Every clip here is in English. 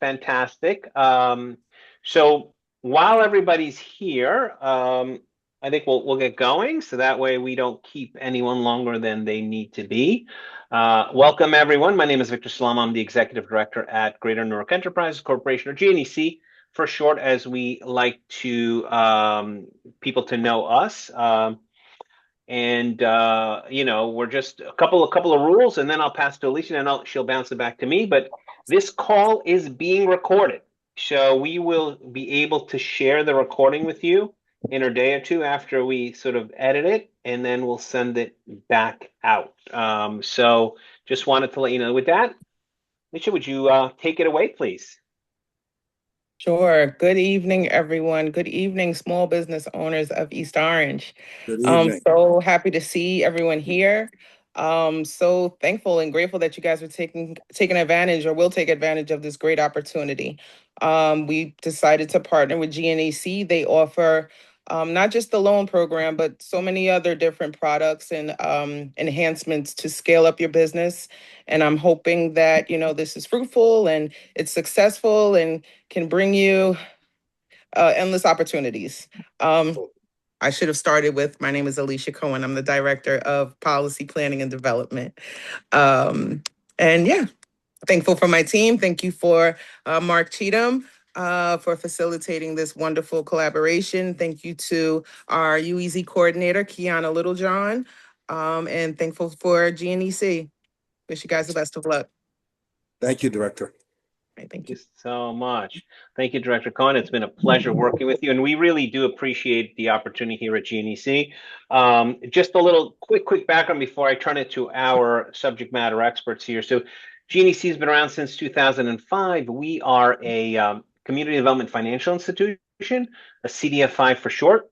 Fantastic. So while everybody's here, I think we'll get going so that way we don't keep anyone longer than they need to be. Welcome everyone. My name is Victor Salam. I'm the Executive Director at Greater Newark Enterprises Corporation, or GNEC for short, as we like to people to know us. We're just a couple of rules, and then I'll pass to Alicia, and she'll bounce it back to me. But this call is being recorded, so we will be able to share the recording with you in a day or two after we sort of edit it, and then we'll send it back out. So just wanted to let you know. With that, Alicia, would you take it away, please? Sure. Good evening, everyone. Good evening, small business owners of East Orange. Good evening. So happy to see everyone here. So thankful and grateful that you guys are taking advantage or will take advantage of this great opportunity. We decided to partner with GNEC. They offer not just the loan program, but so many other different products and enhancements to scale up your business. And I'm hoping that, this is fruitful and it's successful and can bring you endless opportunities. I should have started with, my name is Alicia Cohen. I'm the Director of Policy Planning and Development. And yeah, thankful for my team. Thank you for Mark Cheatham for facilitating this wonderful collaboration. Thank you to our UEZ coordinator, Kiana Littlejohn, and thankful for GNEC. Wish you guys the best of luck. Thank you, Director. Right, Thank thank you you. so much. Thank you, Director Cohen. It's been a pleasure working with you, and we really do appreciate the opportunity here at GNEC. Just a little quick background before I turn it to our subject matter experts here. So, GNEC has been around since 2005. We are a community development financial institution, a CDFI for short.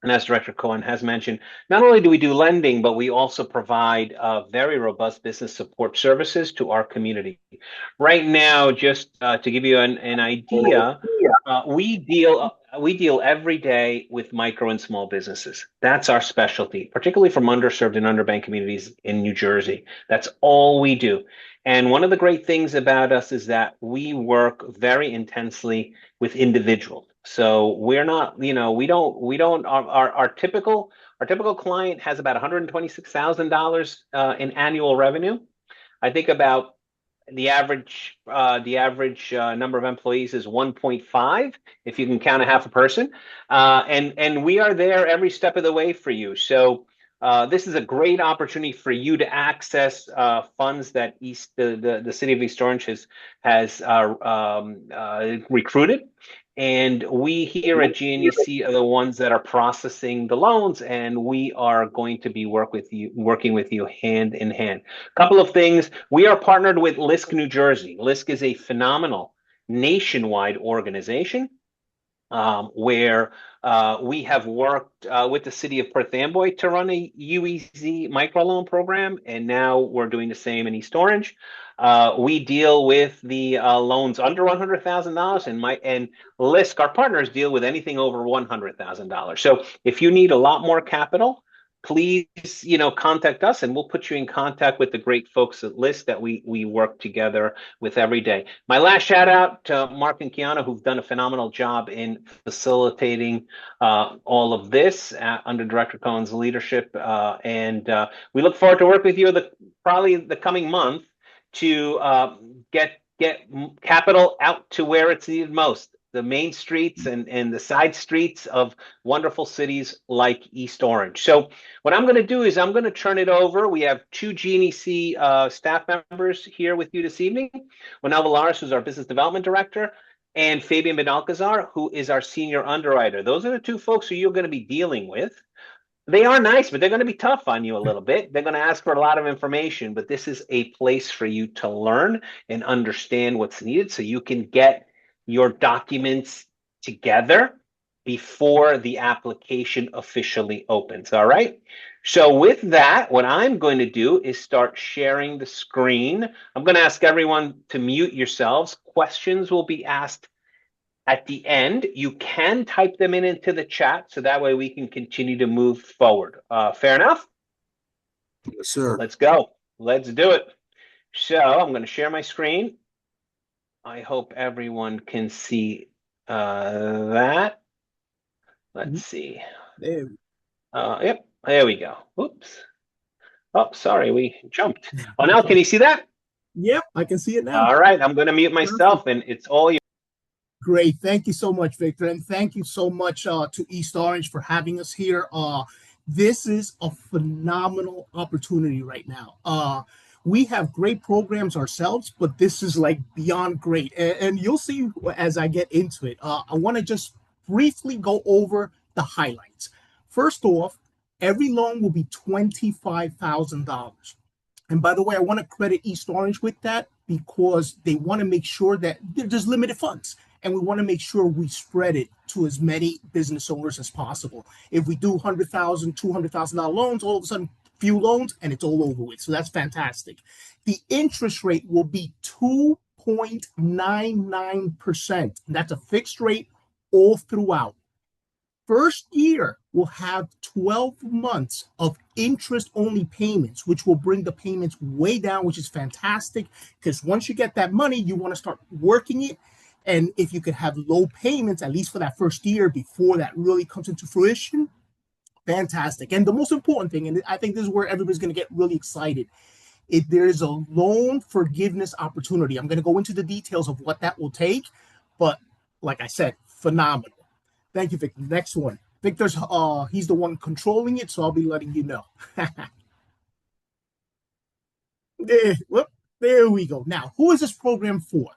And as Director Cohen has mentioned, not only do we do lending, but we also provide very robust business support services to our community. Right now, just to give you an idea, we deal every day with micro and small businesses. That's our specialty, particularly from underserved and underbanked communities in New Jersey. That's all we do. And one of the great things about us is that we work very intensely with individuals. So we're not, we don't, our typical client has about $126,000 in annual revenue. I think about the average number of employees is 1.5, if you can count a half a person, and we are there every step of the way for you. So this is a great opportunity for you to access funds that the city of East Orange has recruited. And we here at GNEC are the ones that are processing the loans, and we are going to be working with you hand in hand. Couple of things. We are partnered with LISC New Jersey. LISC is a phenomenal nationwide organization where we have worked with the city of Perth Amboy to run a UEZ microloan program, and now we're doing the same in East Orange. We deal with the loans under $100,000, and LISC, our partners, deal with anything over $100,000. So if you need a lot more capital, please, contact us, and we'll put you in contact with the great folks at LISC that we work together with every day. My last shout out to Mark and Kiana, who've done a phenomenal job in facilitating all of this under Director Cohen's leadership, and we look forward to work with you probably the coming month to get capital out to where it's needed most, the main streets and the side streets of wonderful cities like East Orange. So what I'm going to do is I'm going to turn it over. We have two GNEC staff members here with you this evening. Winel Valaris, who's our business development director, and Fabian Benalcazar, who is our senior underwriter. Those are the two folks who you're going to be dealing with. They are nice, but they're going to be tough on you a little bit. They're going to ask for a lot of information, but this is a place for you to learn and understand what's needed so you can get your documents together before the application officially opens. All right. So with that, what I'm going to do is start sharing the screen. I'm going to ask everyone to mute yourselves. Questions will be asked at the end. You can type them into the chat so that way we can continue to move forward. Fair enough? Yes, sir. Let's go. Let's do it. So I'm going to share my screen. I hope everyone can see that. Let's see. There. Yep, there we go. Oops. Oh, sorry, we jumped. Oh, now can you see that? Yep, I can see it now. All right, I'm going to mute myself, and it's all you. Great. Thank you so much, Victor. And thank you so much to East Orange for having us here. This is a phenomenal opportunity right now. We have great programs ourselves, but this is like beyond great. And you'll see as I get into it. I want to just briefly go over the highlights. First off, every loan will be $25,000. And by the way, I want to credit East Orange with that because they want to make sure that there's limited funds. And we want to make sure we spread it to as many business owners as possible. If we do $100,000, $200,000 loans, all of a sudden, few loans, and it's all over with. So that's fantastic. The interest rate will be 2.99%. That's a fixed rate all throughout. First year will have 12 months of interest-only payments, which will bring the payments way down, which is fantastic because once you get that money, you want to start working it. And if you could have low payments, at least for that first year before that really comes into fruition, fantastic. And the most important thing, and I think this is where everybody's going to get really excited, if there is a loan forgiveness opportunity. I'm going to go into the details of what that will take, but like I said, phenomenal. Thank you, Victor. Next one. Victor's, he's the one controlling it, so I'll be letting you know. There we go. Now, who is this program for?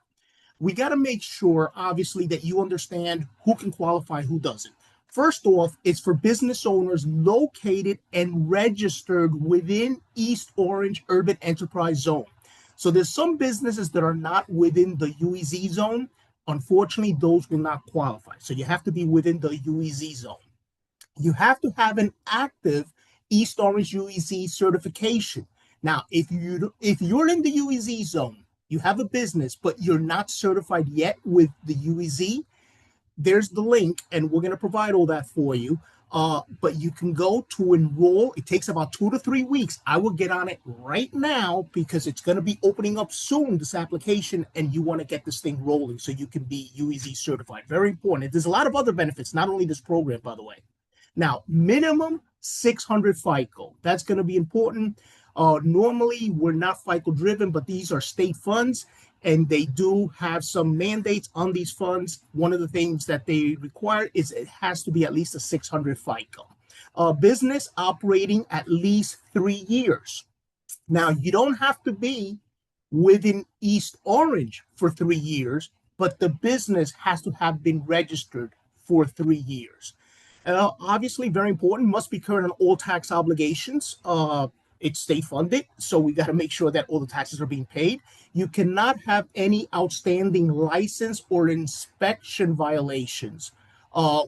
We got to make sure, obviously, that you understand who can qualify, who doesn't. First off, it's for business owners located and registered within East Orange Urban Enterprise Zone. So there's some businesses that are not within the UEZ zone. Unfortunately, those will not qualify. So you have to be within the UEZ zone. You have to have an active East Orange UEZ certification. Now, if you're in the UEZ zone, you have a business, but you're not certified yet with the UEZ, there's the link, and we're going to provide all that for you. But you can go to enroll. It takes about 2 to 3 weeks. I will get on it right now because it's going to be opening up soon, this application, and you want to get this thing rolling so you can be UEZ certified. Very important. There's a lot of other benefits, not only this program, by the way. Now, minimum 600 FICO. That's going to be important. Normally, we're not FICO driven, but these are state funds, and they do have some mandates on these funds. One of the things that they require is it has to be at least a 600 FICO. Business operating at least 3 years. Now, you don't have to be within East Orange for 3 years, but the business has to have been registered for 3 years. Obviously, very important, must be current on all tax obligations. It's state funded, so we got to make sure that all the taxes are being paid. You cannot have any outstanding license or inspection violations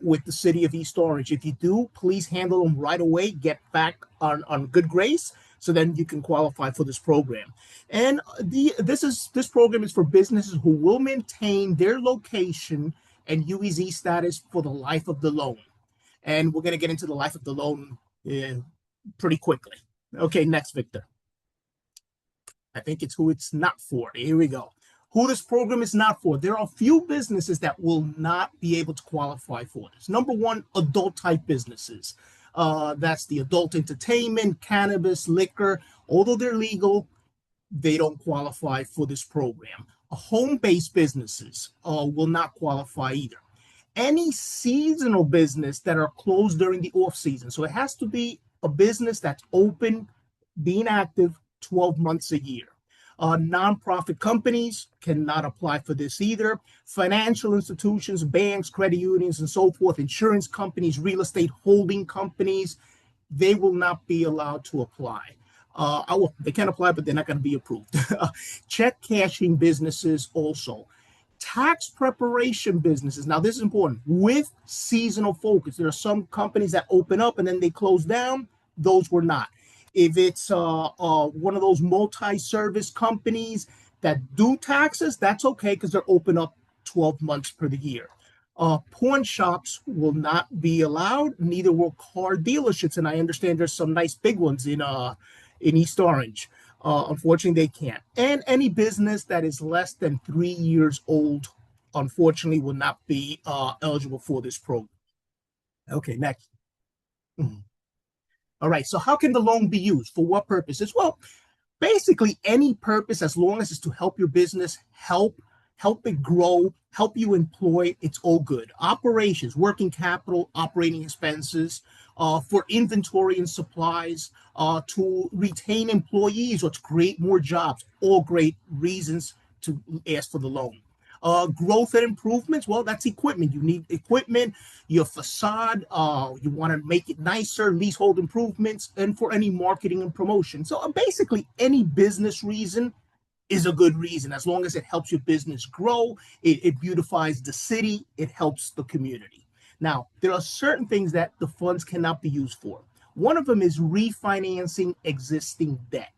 with the city of East Orange. If you do, please handle them right away. Get back on good grace, so then you can qualify for this program. And this program is for businesses who will maintain their location and UEZ status for the life of the loan. And we're going to get into the life of the loan pretty quickly. Okay, next, Victor. I think it's who it's not for. Here we go. Who this program is not for. There are a few businesses that will not be able to qualify for this. Number one, adult type businesses. That's the adult entertainment, cannabis, liquor. Although they're legal, they don't qualify for this program. Home-based businesses will not qualify either. Any seasonal business that are closed during the off season. So it has to be a business that's open, being active 12 months a year. Nonprofit companies cannot apply for this either. Financial institutions, banks, credit unions, and so forth, insurance companies, real estate holding companies, they will not be allowed to apply. They can apply, but they're not going to be approved. Check cashing businesses also. Tax preparation businesses. Now, this is important. With seasonal focus, there are some companies that open up and then they close down. Those were not. If it's one of those multi-service companies that do taxes, that's okay because they're open up 12 months per the year. Pawn shops will not be allowed. Neither will car dealerships, and I understand there's some nice big ones in East Orange. Unfortunately, they can't. And any business that is less than 3 years old, unfortunately, will not be eligible for this program. Okay, next. All right, so how can the loan be used? For what purposes? Well, basically any purpose as long as it's to help your business, help it grow, help you employ, it's all good. Operations, working capital, operating expenses, for inventory and supplies, to retain employees or to create more jobs, all great reasons to ask for the loan. Growth and improvements, well, that's equipment. You need equipment, your facade, you want to make it nicer, leasehold improvements, and for any marketing and promotion. So basically, any business reason is a good reason as long as it helps your business grow, it beautifies the city, it helps the community. Now, there are certain things that the funds cannot be used for. One of them is refinancing existing debt.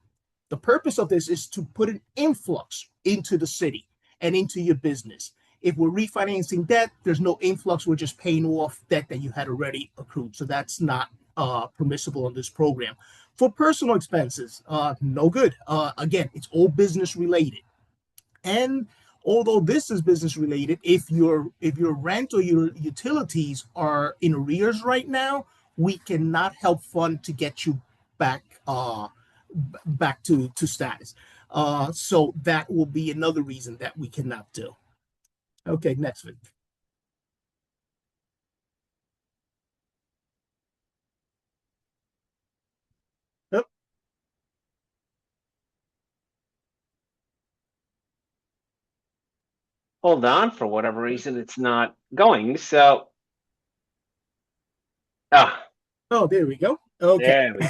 The purpose of this is to put an influx into the city and into your business. If we're refinancing debt, there's no influx. We're just paying off debt that you had already accrued. So that's not permissible in this program. For personal expenses, no good. Again, it's all business related. And although this is business related, if your rent or your utilities are in arrears right now, we cannot help fund to get you back to status. So that will be another reason that we cannot do. Okay, next one. Oh, Hold on, for whatever reason, it's not going. So, ah, oh, there we go. Okay. there we go.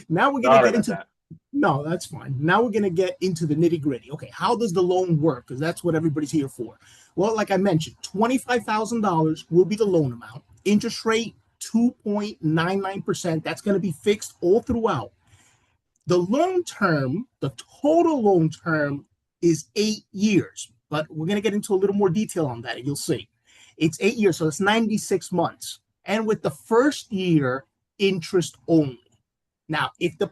Now we're going to Sorry get about into that. No, that's fine. Now we're going to get into the nitty gritty. Okay, how does the loan work? Because that's what everybody's here for. Well, like I mentioned, $25,000 will be the loan amount. Interest rate 2.99%. That's going to be fixed all throughout. The loan term, the total loan term is 8 years, but we're going to get into a little more detail on that, and you'll see. It's 8 years, so it's 96 months. And with the first year, interest only. Now, if the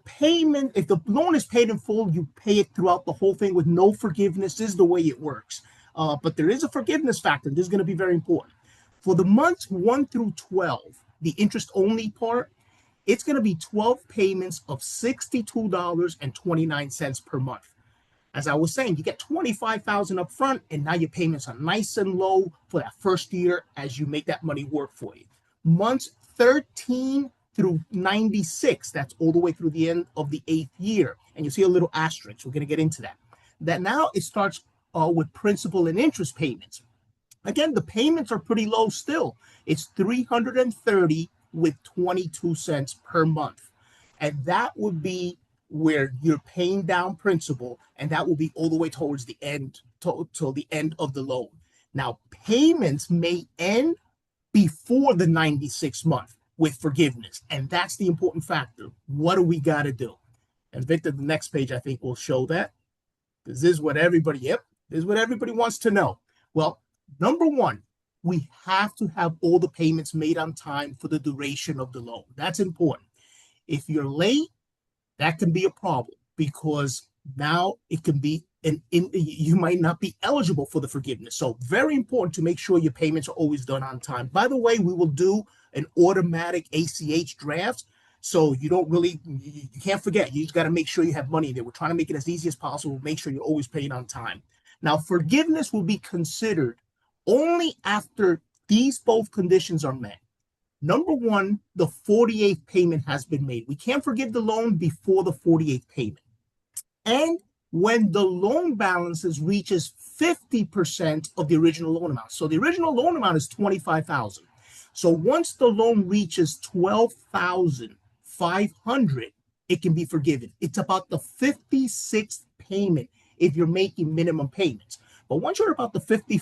loan is paid in full, you pay it throughout the whole thing with no forgiveness. This is the way it works. But there is a forgiveness factor. This is going to be very important. For the months 1 through 12, the interest only part, it's going to be 12 payments of $62.29 per month. As I was saying, you get $25,000 up front, and now your payments are nice and low for that first year as you make that money work for you. Months 13 through 96, that's all the way through the end of the 8th year. And you see a little asterisk. We're going to get into that. That now it starts with principal and interest payments. Again, the payments are pretty low still. It's $330 with 22 cents per month. And that would be where you're paying down principal, and that will be all the way towards the end, till the end of the loan. Now, payments may end before the 96th month with forgiveness, and that's the important factor. What do we got to do? And Victor, the next page, I think, will show that. This is what everybody, this is what everybody wants to know. Well, number one, we have to have all the payments made on time for the duration of the loan. That's important. If you're late, that can be a problem because now it can be you might not be eligible for the forgiveness. So very important to make sure your payments are always done on time. By the way, we will do an automatic ACH draft. So you don't really, you can't forget. You just got to make sure you have money there. We're trying to make it as easy as possible. Make sure you're always paying on time. Now, forgiveness will be considered only after these both conditions are met. Number one, the 48th payment has been made. We can't forgive the loan before the 48th payment. And when the loan balances reaches 50% of the original loan amount. So the original loan amount is $25,000. So once the loan reaches $12,500, it can be forgiven. It's about the 56th payment if you're making minimum payments. But once you're about the the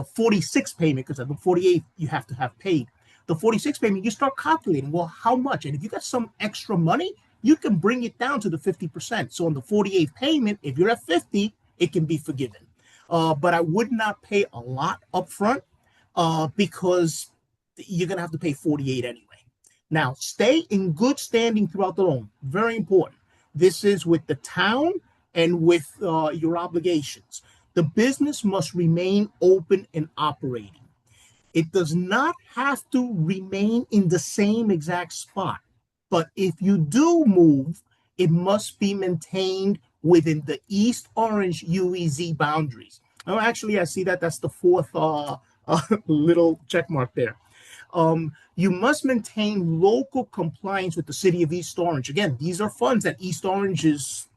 46th payment, because the 48th you have to have paid. The 46th payment, you start calculating, well, how much? And if you got some extra money, you can bring it down to the 50%. So on the 48th payment, if you're at 50, it can be forgiven. But I would not pay a lot up front because you're going to have to pay 48 anyway. Now, stay in good standing throughout the loan. Very important. This is with the town and with your obligations. The business must remain open and operating. It does not have to remain in the same exact spot. But if you do move, it must be maintained within the East Orange UEZ boundaries. Oh, actually, I see that that's the fourth little check mark there. You must maintain local compliance with the city of East Orange. Again, these are funds that East Orange is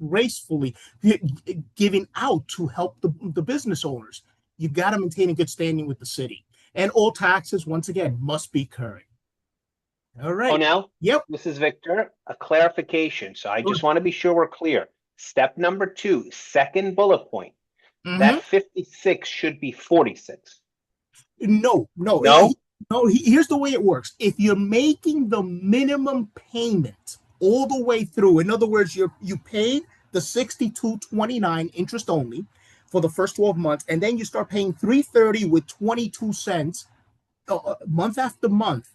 gracefully giving out to help the business owners. You got to maintain a good standing with the city. And all taxes, once again, must be current. All right. Oh, now, Yep. this is Victor, a clarification. So I just want to be sure we're clear. Step number 2, second bullet point, that 56 should be 46. No. Here's the way it works. If you're making the minimum payment all the way through, in other words, you paid the $62.29 interest only for the first 12 months, and then you start paying $330 with 22 cents month after month,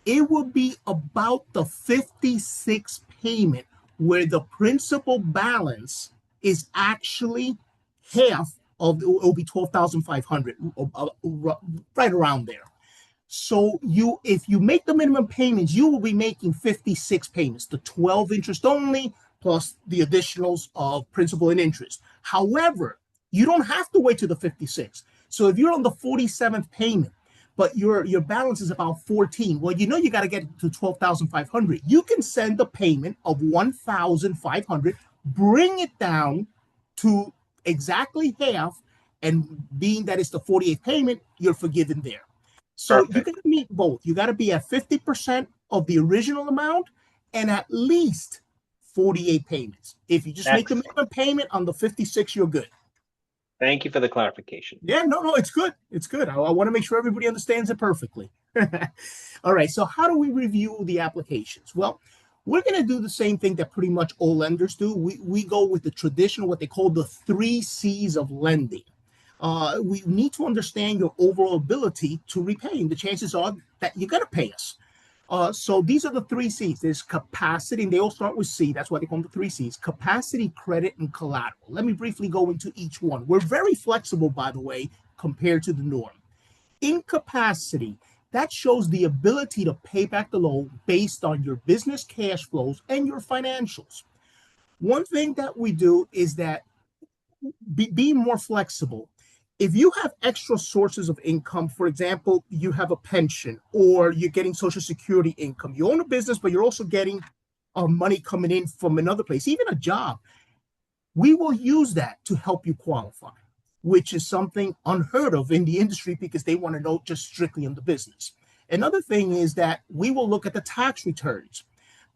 it will be about the 56 payment where the principal balance is actually half of it will be 12,500, right around there. So if you make the minimum payments, you will be making 56 payments, the 12 interest only plus the additionals of principal and interest. However, you don't have to wait to the 56. So if you're on the 47th payment, but your balance is about 14, well, you know you got to get to 12,500. You can send a payment of 1,500, bring it down to exactly half, and being that it's the 48th payment, you're forgiven there. So you got to meet both. You got to be at 50% of the original amount and at least 48 payments. If you just make the minimum payment on the 56, you're good. Thank you for the clarification. Yeah, no, it's good. It's good. I want to make sure everybody understands it perfectly. All right, so how do we review the applications? Well, we're going to do the same thing that pretty much all lenders do. We go with the traditional, what they call the 3 C's of lending. We need to understand your overall ability to repay, and the chances are that you're going to pay us. So these are the 3 C's. There's capacity, and they all start with C. That's why they call them the 3 C's: capacity, credit, and collateral. Let me briefly go into each one. We're very flexible, by the way, compared to the norm. In capacity, that shows the ability to pay back the loan based on your business cash flows and your financials. One thing that we do is that be more flexible. If you have extra sources of income, for example, you have a pension or you're getting Social Security income, you own a business, but you're also getting money coming in from another place, even a job, we will use that to help you qualify, which is something unheard of in the industry because they want to know just strictly on the business. Another thing is that we will look at the tax returns.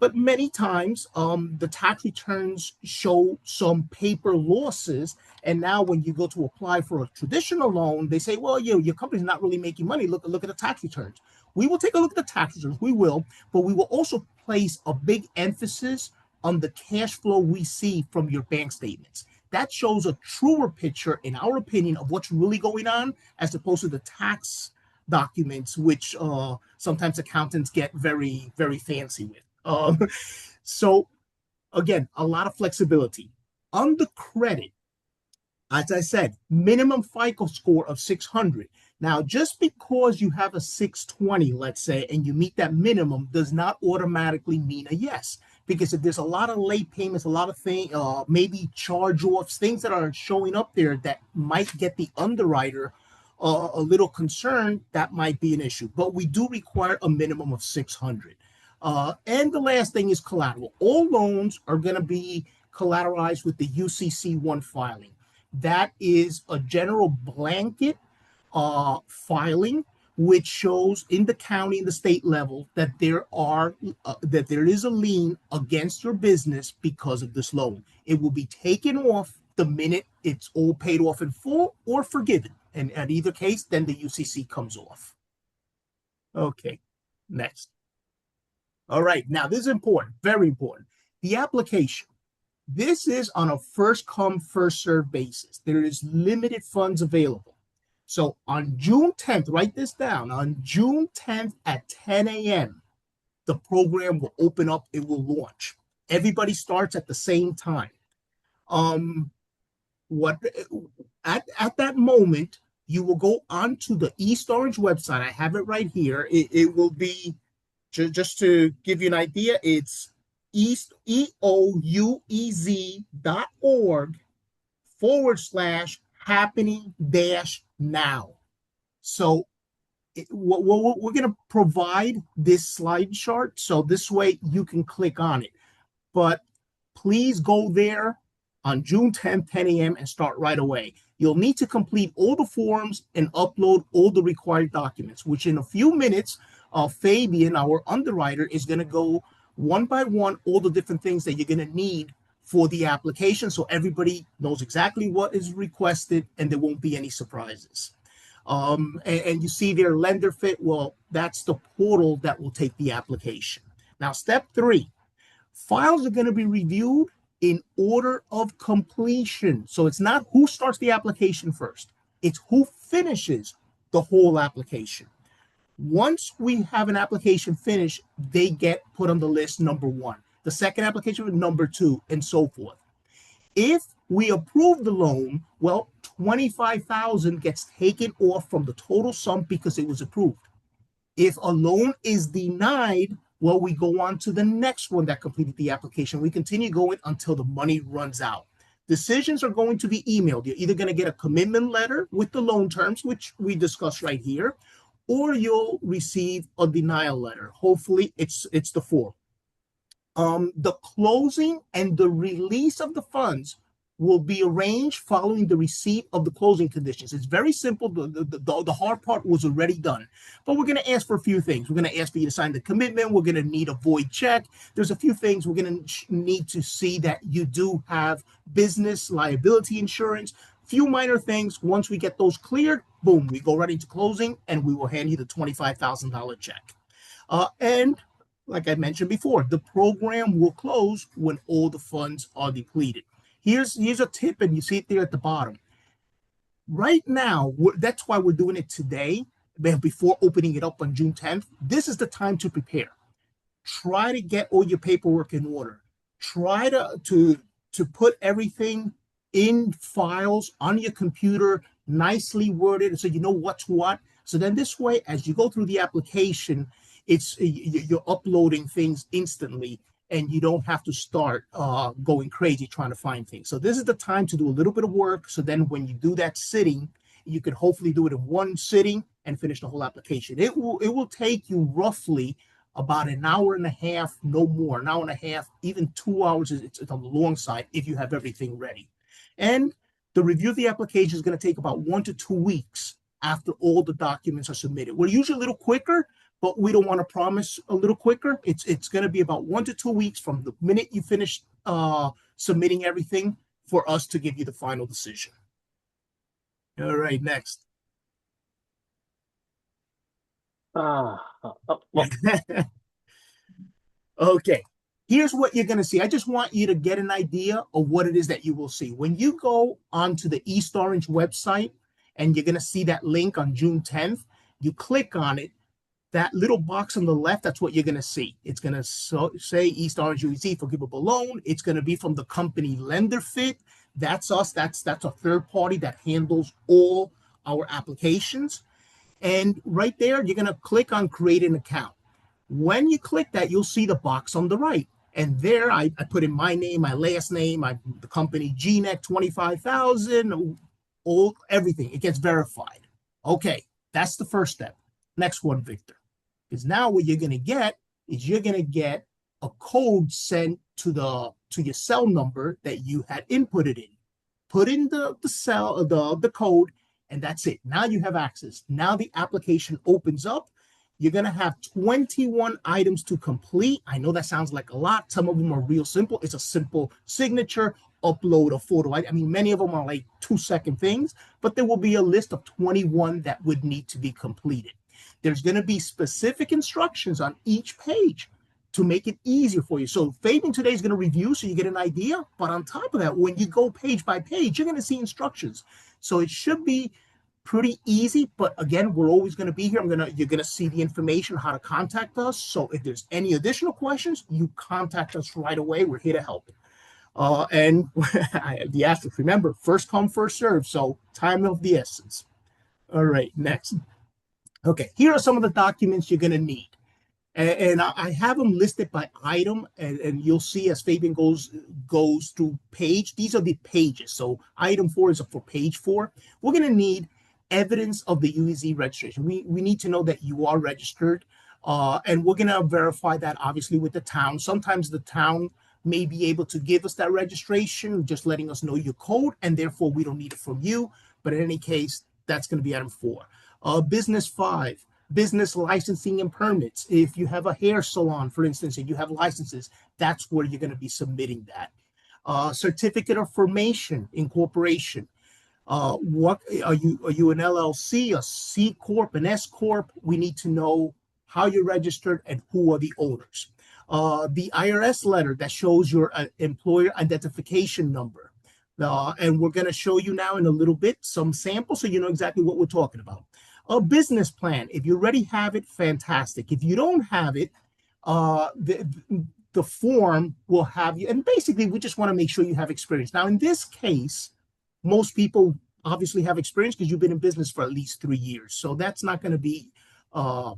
But many times, the tax returns show some paper losses. And now when you go to apply for a traditional loan, they say, well, your company's not really making money. Look at the tax returns. We will take a look at the tax returns. We will. But we will also place a big emphasis on the cash flow we see from your bank statements. That shows a truer picture, in our opinion, of what's really going on, as opposed to the tax documents, which sometimes accountants get very, very fancy with. So again, a lot of flexibility. On the credit, as I said, minimum FICO score of 600. Now, just because you have a 620, let's say, and you meet that minimum does not automatically mean a yes. Because if there's a lot of late payments, a lot of things, maybe charge-offs, things that are showing up there that might get the underwriter a little concerned, that might be an issue. But we do require a minimum of 600. And the last thing is collateral. All loans are going to be collateralized with the UCC1 filing. That is a general blanket filing, which shows in the county and the state level that there is a lien against your business because of this loan. It will be taken off the minute it's all paid off in full or forgiven. And at either case, then the UCC comes off. Okay, next. All right, now this is important, very important. The application. This is on a first come, first served basis. There is limited funds available. So on June 10th, write this down, on June 10th at 10 a.m., the program will open up, it will launch. Everybody starts at the same time. What at that moment, you will go onto the East Orange website. I have it right here. It will be, just to give you an idea, it's EOUEZ.org/happening-now. So we're going to provide this slide chart, so this way you can click on it. But please go there on June 10th, 10 a.m. and start right away. You'll need to complete all the forms and upload all the required documents, which in a few minutes, Fabian, our underwriter, is going to go one by one all the different things that you're going to need for the application, so everybody knows exactly what is requested and there won't be any surprises. And you see there, lender fit. Well, that's the portal that will take the application. Now, step 3, files are going to be reviewed in order of completion. So it's not who starts the application first, it's who finishes the whole application. Once we have an application finished, they get put on the list number 1. The second application, number 2, and so forth. If we approve the loan, well, $25,000 gets taken off from the total sum because it was approved. If a loan is denied, well, we go on to the next one that completed the application. We continue going until the money runs out. Decisions are going to be emailed. You're either going to get a commitment letter with the loan terms, which we discussed right here, or you'll receive a denial letter. Hopefully, it's the form. The closing and the release of the funds will be arranged following the receipt of the closing conditions. It's very simple. The hard part was already done. But we're going to ask for a few things. We're going to ask for you to sign the commitment. We're going to need a void check. There's a few things we're going to need to see that you do have business liability insurance. Few minor things. Once we get those cleared, boom, we go right into closing, and we will hand you the $25,000 check. And like I mentioned before, the program will close when all the funds are depleted. Here's a tip, and you see it there at the bottom. Right now, that's why we're doing it today, before opening it up on June 10th. This is the time to prepare. Try to get all your paperwork in order. Try to put everything in files on your computer, nicely worded, so you know what's what. So then this way, as you go through the application, you're uploading things instantly, and you don't have to start going crazy trying to find things. So this is the time to do a little bit of work. So then when you do that sitting, you can hopefully do it in one sitting and finish the whole application. It will take you roughly about an hour and a half, no more, an hour and a half, even 2 hours. It's on the long side if you have everything ready. And the review of the application is going to take about 1 to 2 weeks after all the documents are submitted. We're usually a little quicker, but we don't want to promise a little quicker. It's going to be about 1 to 2 weeks from the minute you finish submitting everything for us to give you the final decision. All right, next. Okay, here's what you're going to see. I just want you to get an idea of what it is that you will see. When you go onto the East Orange website, and you're going to see that link on June 10th, you click on it. That little box on the left, that's what you're going to see. It's going to say East Orange UEZ Forgivable Loan. It's going to be from the company Lender Fit. That's us. That's a third party that handles all our applications. And right there, you're going to click on Create an Account. When you click that, you'll see the box on the right. And there, I put in my name, my last name, the company GNEC 25,000, everything. It gets verified. Okay, that's the first step. Next one, Victor. Because now what you're going to get is you're going to get a code sent to your cell number that you had inputted in. Put in the code, and that's it. Now you have access. Now the application opens up. You're going to have 21 items to complete. I know that sounds like a lot. Some of them are real simple. It's a simple signature, upload a photo. I mean, many of them are like 2-second things, but there will be a list of 21 that would need to be completed. There's going to be specific instructions on each page to make it easier for you. So Fabian today is going to review so you get an idea. But on top of that, when you go page by page, you're going to see instructions. So it should be pretty easy, but again, we're always going to be here. You're going to see the information how to contact us. So if there's any additional questions, you contact us right away. We're here to help. And the asterisk, remember, first come, first serve. So time of the essence. All right, next. Okay, here are some of the documents you're going to need. And I have them listed by item, and you'll see as Fabian goes through page. These are the pages. So item 4 is for page 4. We're going to need evidence of the UEZ registration. We need to know that you are registered, and we're going to verify that obviously with the town. Sometimes the town may be able to give us that registration, just letting us know your code, and therefore we don't need it from you. But in any case, that's going to be item 4. Business 5. Business licensing and permits. If you have a hair salon, for instance, and you have licenses, that's where you're going to be submitting that. Certificate of formation, incorporation. What are you an LLC, a C Corp, an S Corp? We need to know how you're registered and who are the owners. The IRS letter that shows your employer identification number. And we're going to show you now in a little bit some samples so you know exactly what we're talking about. A business plan. If you already have it, fantastic. If you don't have it, the form will have you. And basically, we just want to make sure you have experience. Now, in this case, most people obviously have experience because you've been in business for at least 3 years. So that's not going to be a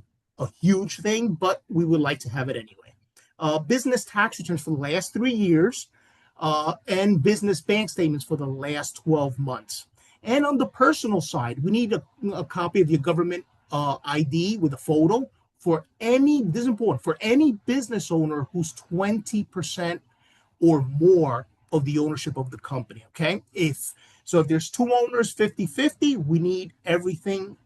huge thing, but we would like to have it anyway. Business tax returns for the last 3 years and business bank statements for the last 12 months. And on the personal side, we need a copy of your government ID with a photo for any, this is important, for any business owner who's 20% or more of the ownership of the company, okay? If there's 2 owners, 50-50, we need everything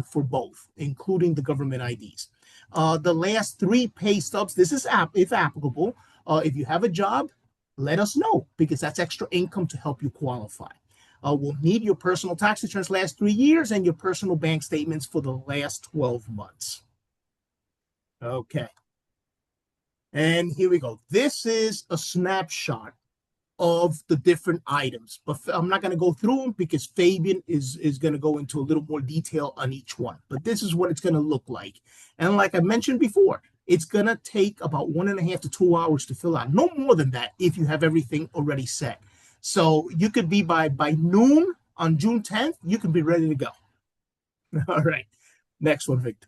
for both, including the government IDs. The last 3 pay stubs, this is if applicable. If you have a job, let us know because that's extra income to help you qualify. We'll need your personal tax returns last 3 years and your personal bank statements for the last 12 months. Okay. And here we go. This is a snapshot of the different items, but I'm not going to go through them because Fabian is going to go into a little more detail on each one. But this is what it's going to look like. And like I mentioned before, it's going to take about 1.5 to 2 hours to fill out. No more than that if you have everything already set. So you could be by noon on June 10th, you can be ready to go. All right. Next one, Victor.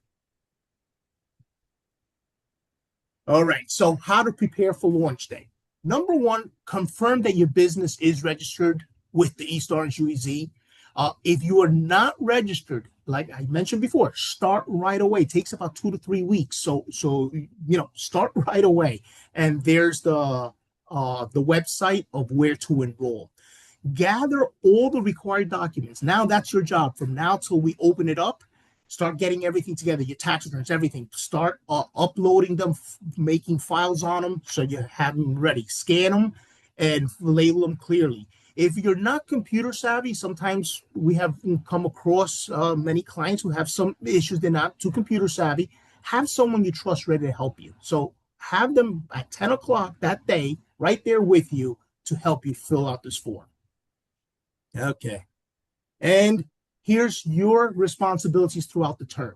All right. So how to prepare for launch day. Number 1, confirm that your business is registered with the East Orange UEZ. If you are not registered, like I mentioned before, start right away. It takes about 2 to 3 weeks. So start right away. And there's the website of where to enroll. Gather all the required documents. Now that's your job. From now till we open it up, start getting everything together, your tax returns, everything. Start uploading them, making files on them so you have them ready. Scan them and label them clearly. If you're not computer savvy, sometimes we have come across many clients who have some issues. They're not too computer savvy. Have someone you trust ready to help you. So have them at 10 o'clock that day right there with you to help you fill out this form. Okay. And here's your responsibilities throughout the term.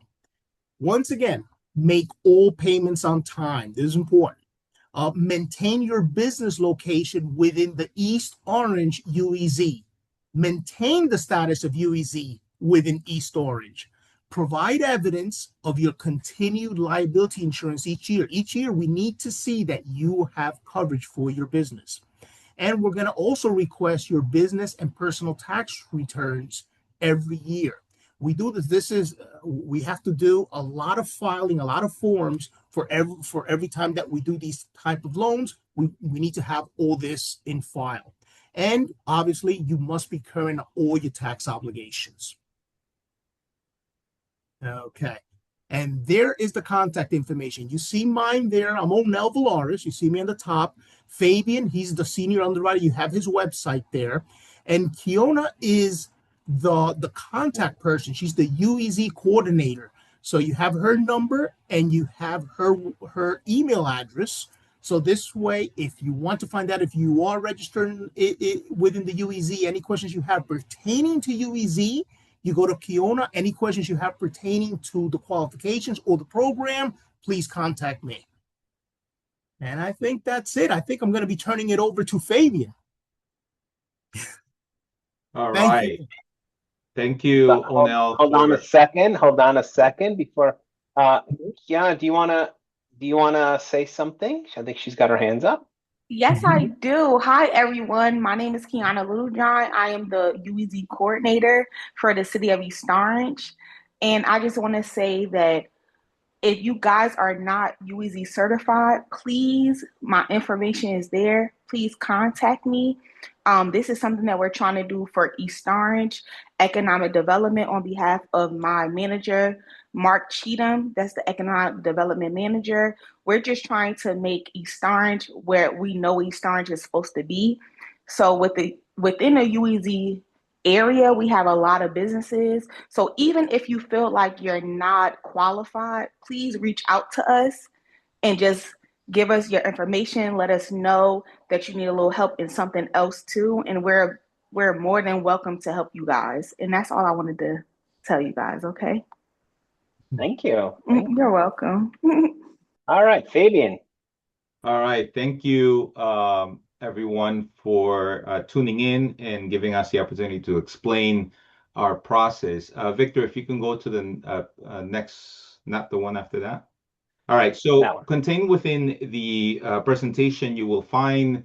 Once again, make all payments on time. This is important. Maintain your business location within the East Orange UEZ. Maintain the status of UEZ within East Orange. Provide evidence of your continued liability insurance each year. Each year, we need to see that you have coverage for your business. And we're going to also request your business and personal tax returns every year. We do this. We have to do a lot of filing, a lot of forms for every time that we do these type of loans. We need to have all this in file. And obviously, you must be current on all your tax obligations. Okay. And there is the contact information. You see mine there. I'm Onel Valares. You see me on the top. Fabian, he's the senior underwriter. You have his website there. And Kiona is the contact person. She's the UEZ coordinator. So you have her number and you have her email address. So this way, if you want to find out if you are registered within the UEZ, any questions you have pertaining to UEZ, You go to Kiona. Any questions you have pertaining to the qualifications or the program, please contact me. And I think that's it. I think I'm going to be turning it over to Fabian. All Thank right. you. Thank you, Onel. Hold on a second. Hold on a second before. Kiana, do you wanna say something? I think she's got her hands up. Yes, I do. Hi, everyone. My name is Kiana Littlejohn. I am the UEZ coordinator for the city of East Orange. And I just want to say that if you guys are not UEZ certified, please, my information is there. Please contact me. This is something that we're trying to do for East Orange economic development on behalf of my manager, Mark Cheatham. That's the economic development manager. We're just trying to make East Orange where we know East Orange is supposed to be. So within the UEZ area, we have a lot of businesses. So even if you feel like you're not qualified, please reach out to us and just give us your information. Let us know that you need a little help in something else too. And we're more than welcome to help you guys. And that's all I wanted to tell you guys, okay? Thank you. You're welcome. All right, Fabian. All right. Thank you, everyone, for tuning in and giving us the opportunity to explain our process. Victor, if you can go to the next, not the one after that. All right. So contained within the presentation, you will find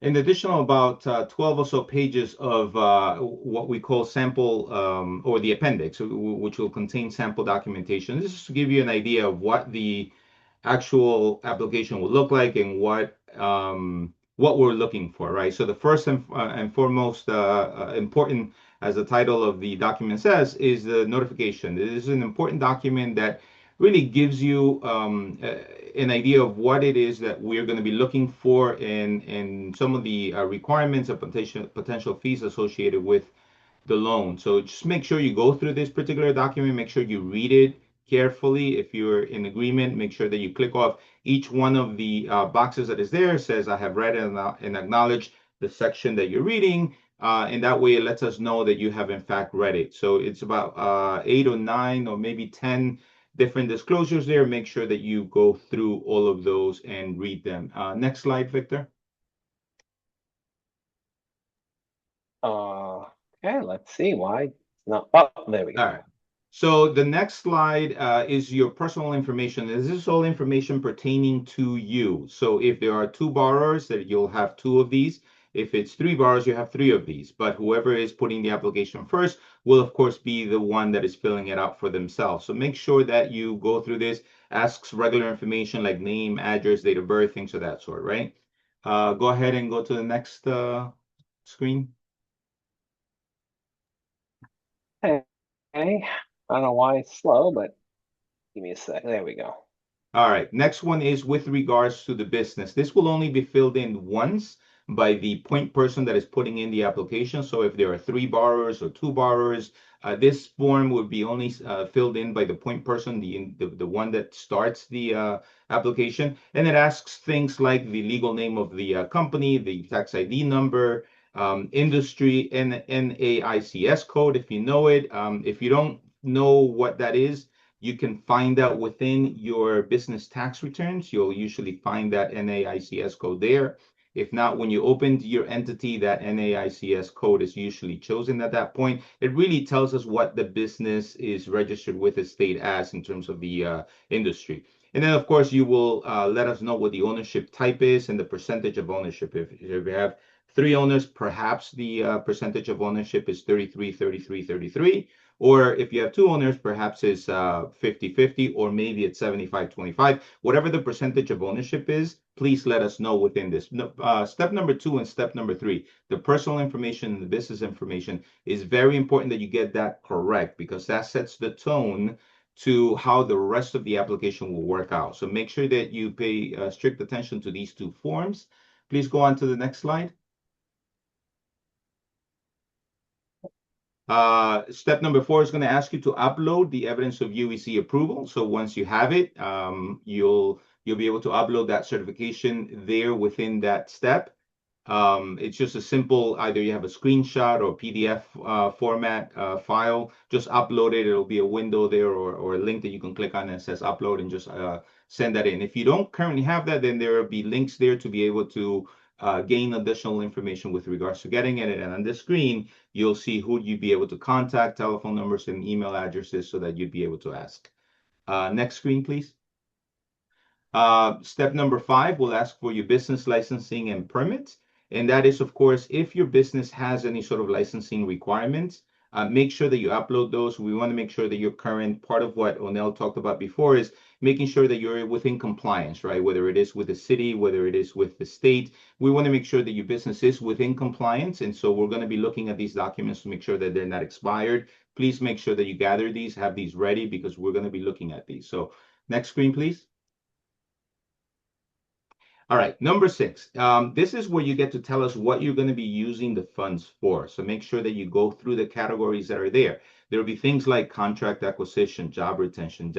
an additional about 12 or so pages of what we call sample or the appendix, which will contain sample documentation. This is to give you an idea of what the actual application will look like and what we're looking for, right? So the first and foremost important, as the title of the document says, is the notification. It is an important document that really gives you an idea of what it is that we're going to be looking for and some of the requirements of potential fees associated with the loan. So just make sure you go through this particular document, make sure you read it carefully. If you're in agreement, make sure that you click off each one of the boxes that is there. It says, I have read and acknowledged the section that you're reading. And that way it lets us know that you have in fact read it. So it's about 8 or 9 or maybe 10 different disclosures there. Make sure that you go through all of those and read them. Next slide, Victor. Okay, let's see why it's not. Oh, there we go. All right. So the next slide is your personal information. This is all information pertaining to you. So if there are 2 borrowers, that you'll have 2 of these. If it's 3 borrowers, you have 3 of these. But whoever is putting the application first will, of course, be the one that is filling it out for themselves. So make sure that you go through this, asks regular information like name, address, date of birth, things of that sort, right? Go ahead and go to the next screen. Okay. I don't know why it's slow, but give me a sec. There we go. All right. Next one is with regards to the business. This will only be filled in once by the point person that is putting in the application. So if there are 3 borrowers or 2 borrowers, this form would be only filled in by the point person, the one that starts the application. And it asks things like the legal name of the company, the tax ID number, industry, and NAICS code, if you know it. If you don't know what that is, you can find out within your business tax returns. You'll usually find that NAICS code there. If not, when you open your entity, that NAICS code is usually chosen at that point. It really tells us what the business is registered with the state as in terms of the industry. And then, of course, you will let us know what the ownership type is and the percentage of ownership. If you have 3 owners, perhaps the percentage of ownership is 33, 33, 33. Or if you have 2 owners, perhaps it's 50-50, or maybe it's 75-25. Whatever the percentage of ownership is, please let us know within this. Step number 2 and step number 3, the personal information and the business information, is very important that you get that correct, because that sets the tone to how the rest of the application will work out. So make sure that you pay strict attention to these 2 forms. Please go on to the next slide. Step number 4 is going to ask you to upload the evidence of UEZ approval. So once you have it, you'll be able to upload that certification there within that step. It's just a simple, either you have a screenshot or PDF format file, just upload it. It'll be a window there or a link that you can click on that says upload and just send that in. If you don't currently have that, then there will be links there to be able to gain additional information with regards to getting it. And on the screen, you'll see who you'd be able to contact, telephone numbers and email addresses so that you'd be able to ask. Next screen, please. Step number 5 will ask for your business licensing and permits. And that is, of course, if your business has any sort of licensing requirements, make sure that you upload those. We want to make sure that you're current. Part of what Onel talked about before is making sure that you're within compliance, right? Whether it is with the city, whether it is with the state, we want to make sure that your business is within compliance. And so we're going to be looking at these documents to make sure that they're not expired. Please make sure that you gather these, have these ready, because we're going to be looking at these. So next screen, please. All right, number 6. This is where you get to tell us what you're going to be using the funds for. So make sure that you go through the categories that are there. There will be things like contract acquisition, job retention,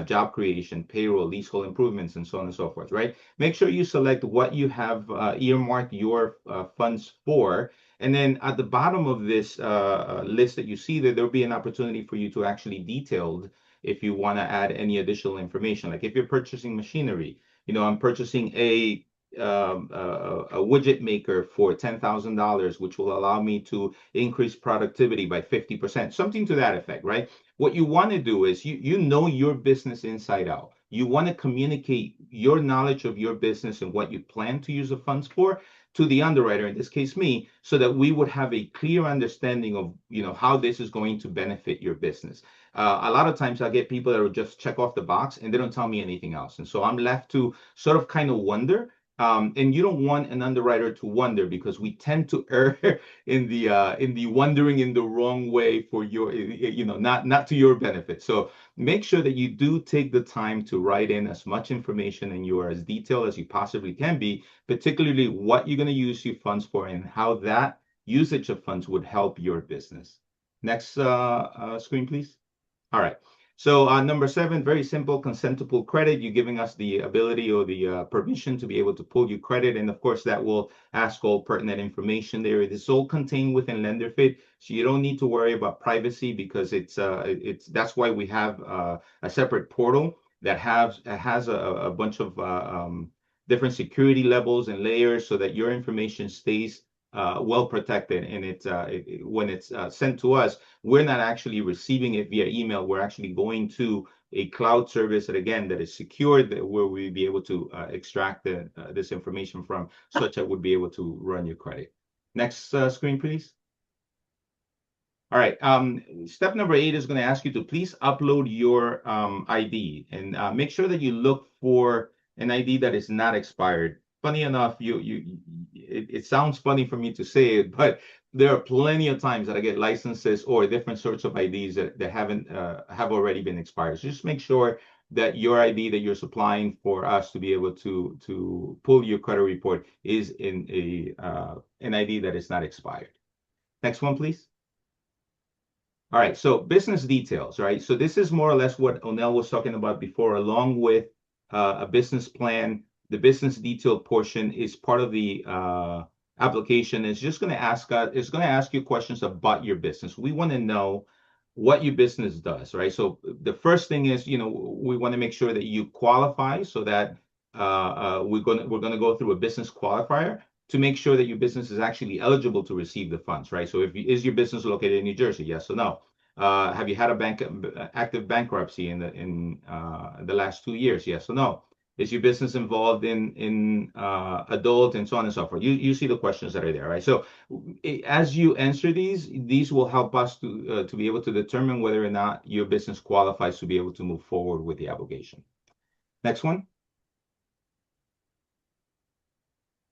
job creation, payroll, leasehold improvements, and so on and so forth, right? Make sure you select what you have earmarked your funds for. And then at the bottom of this list that you see there, there'll be an opportunity for you to actually detailed if you want to add any additional information. Like if you're purchasing machinery, I'm purchasing a widget maker for $10,000, which will allow me to increase productivity by 50%, something to that effect, right? What you want to do is you know your business inside out. You want to communicate your knowledge of your business and what you plan to use the funds for to the underwriter, in this case me, so that we would have a clear understanding of how this is going to benefit your business. A lot of times I get people that will just check off the box and they don't tell me anything else. And so I'm left to sort of kind of wonder. And you don't want an underwriter to wonder, because we tend to err in the wondering in the wrong way for your, not to your benefit. So make sure that you do take the time to write in as much information and you are as detailed as you possibly can be, particularly what you're going to use your funds for and how that usage of funds would help your business. Next screen, please. All right. So number 7, very simple, consent to pull credit. You're giving us the ability or the permission to be able to pull your credit. And of course, that will ask all pertinent information there. It is all contained within LenderFit. So you don't need to worry about privacy, because that's why we have a separate portal that has a bunch of different security levels and layers so that your information stays well protected. And when it's sent to us, we're not actually receiving it via email. We're actually going to a cloud service that is secured, where we'll be able to extract this information from, such that we'll be able to run your credit. Next screen, please. All right. Step number 8 is going to ask you to please upload your ID, and make sure that you look for an ID that is not expired. Funny enough, it sounds funny for me to say it, but there are plenty of times that I get licenses or different sorts of IDs that have already been expired. So just make sure that your ID that you're supplying for us to be able to pull your credit report is in an ID that is not expired. Next one, please. All right, so business details, right? So this is more or less what Onel was talking about before, along with a business plan. The business detail portion is part of the application. It's just going to ask you questions about your business. We want to know what your business does, right? So the first thing is, we want to make sure that you qualify, so that we're going to go through a business qualifier to make sure that your business is actually eligible to receive the funds, right? So is your business located in New Jersey? Yes or no? Have you had active bankruptcy in the last 2 years? Yes or no? Is your business involved in adult and so on and so forth? You see the questions that are there, right? So as you answer these will help us to be able to determine whether or not your business qualifies to be able to move forward with the application. Next one.